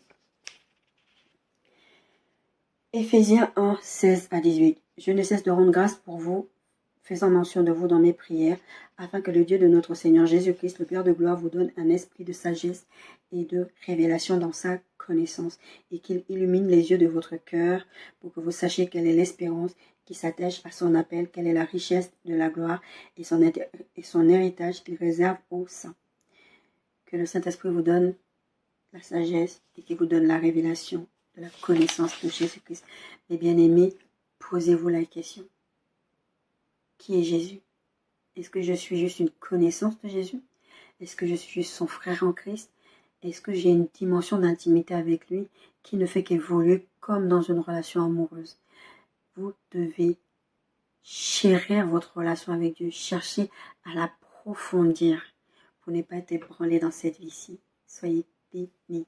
[SPEAKER 1] Éphésiens 1, 16 à 18. Je ne cesse de rendre grâce pour vous, faisant mention de vous dans mes prières, afin que le Dieu de notre Seigneur Jésus-Christ, le Père de gloire, vous donne un esprit de sagesse et de révélation dans sa connaissance, et qu'il illumine les yeux de votre cœur, pour que vous sachiez quelle est l'espérance qui s'attache à son appel, quelle est la richesse de la gloire et son héritage qu'il réserve aux saints. Que le Saint-Esprit vous donne la sagesse et qu'il vous donne la révélation de la connaissance de Jésus-Christ. Mes bien-aimés, posez-vous la question. Qui est Jésus? Est-ce que je suis juste une connaissance de Jésus? Est-ce que je suis juste son frère en Christ? Est-ce que j'ai une dimension d'intimité avec lui qui ne fait qu'évoluer comme dans une relation amoureuse? Vous devez chérir votre relation avec Dieu, chercher à l'approfondir pour ne pas être ébranlé dans cette vie-ci. Soyez bénis.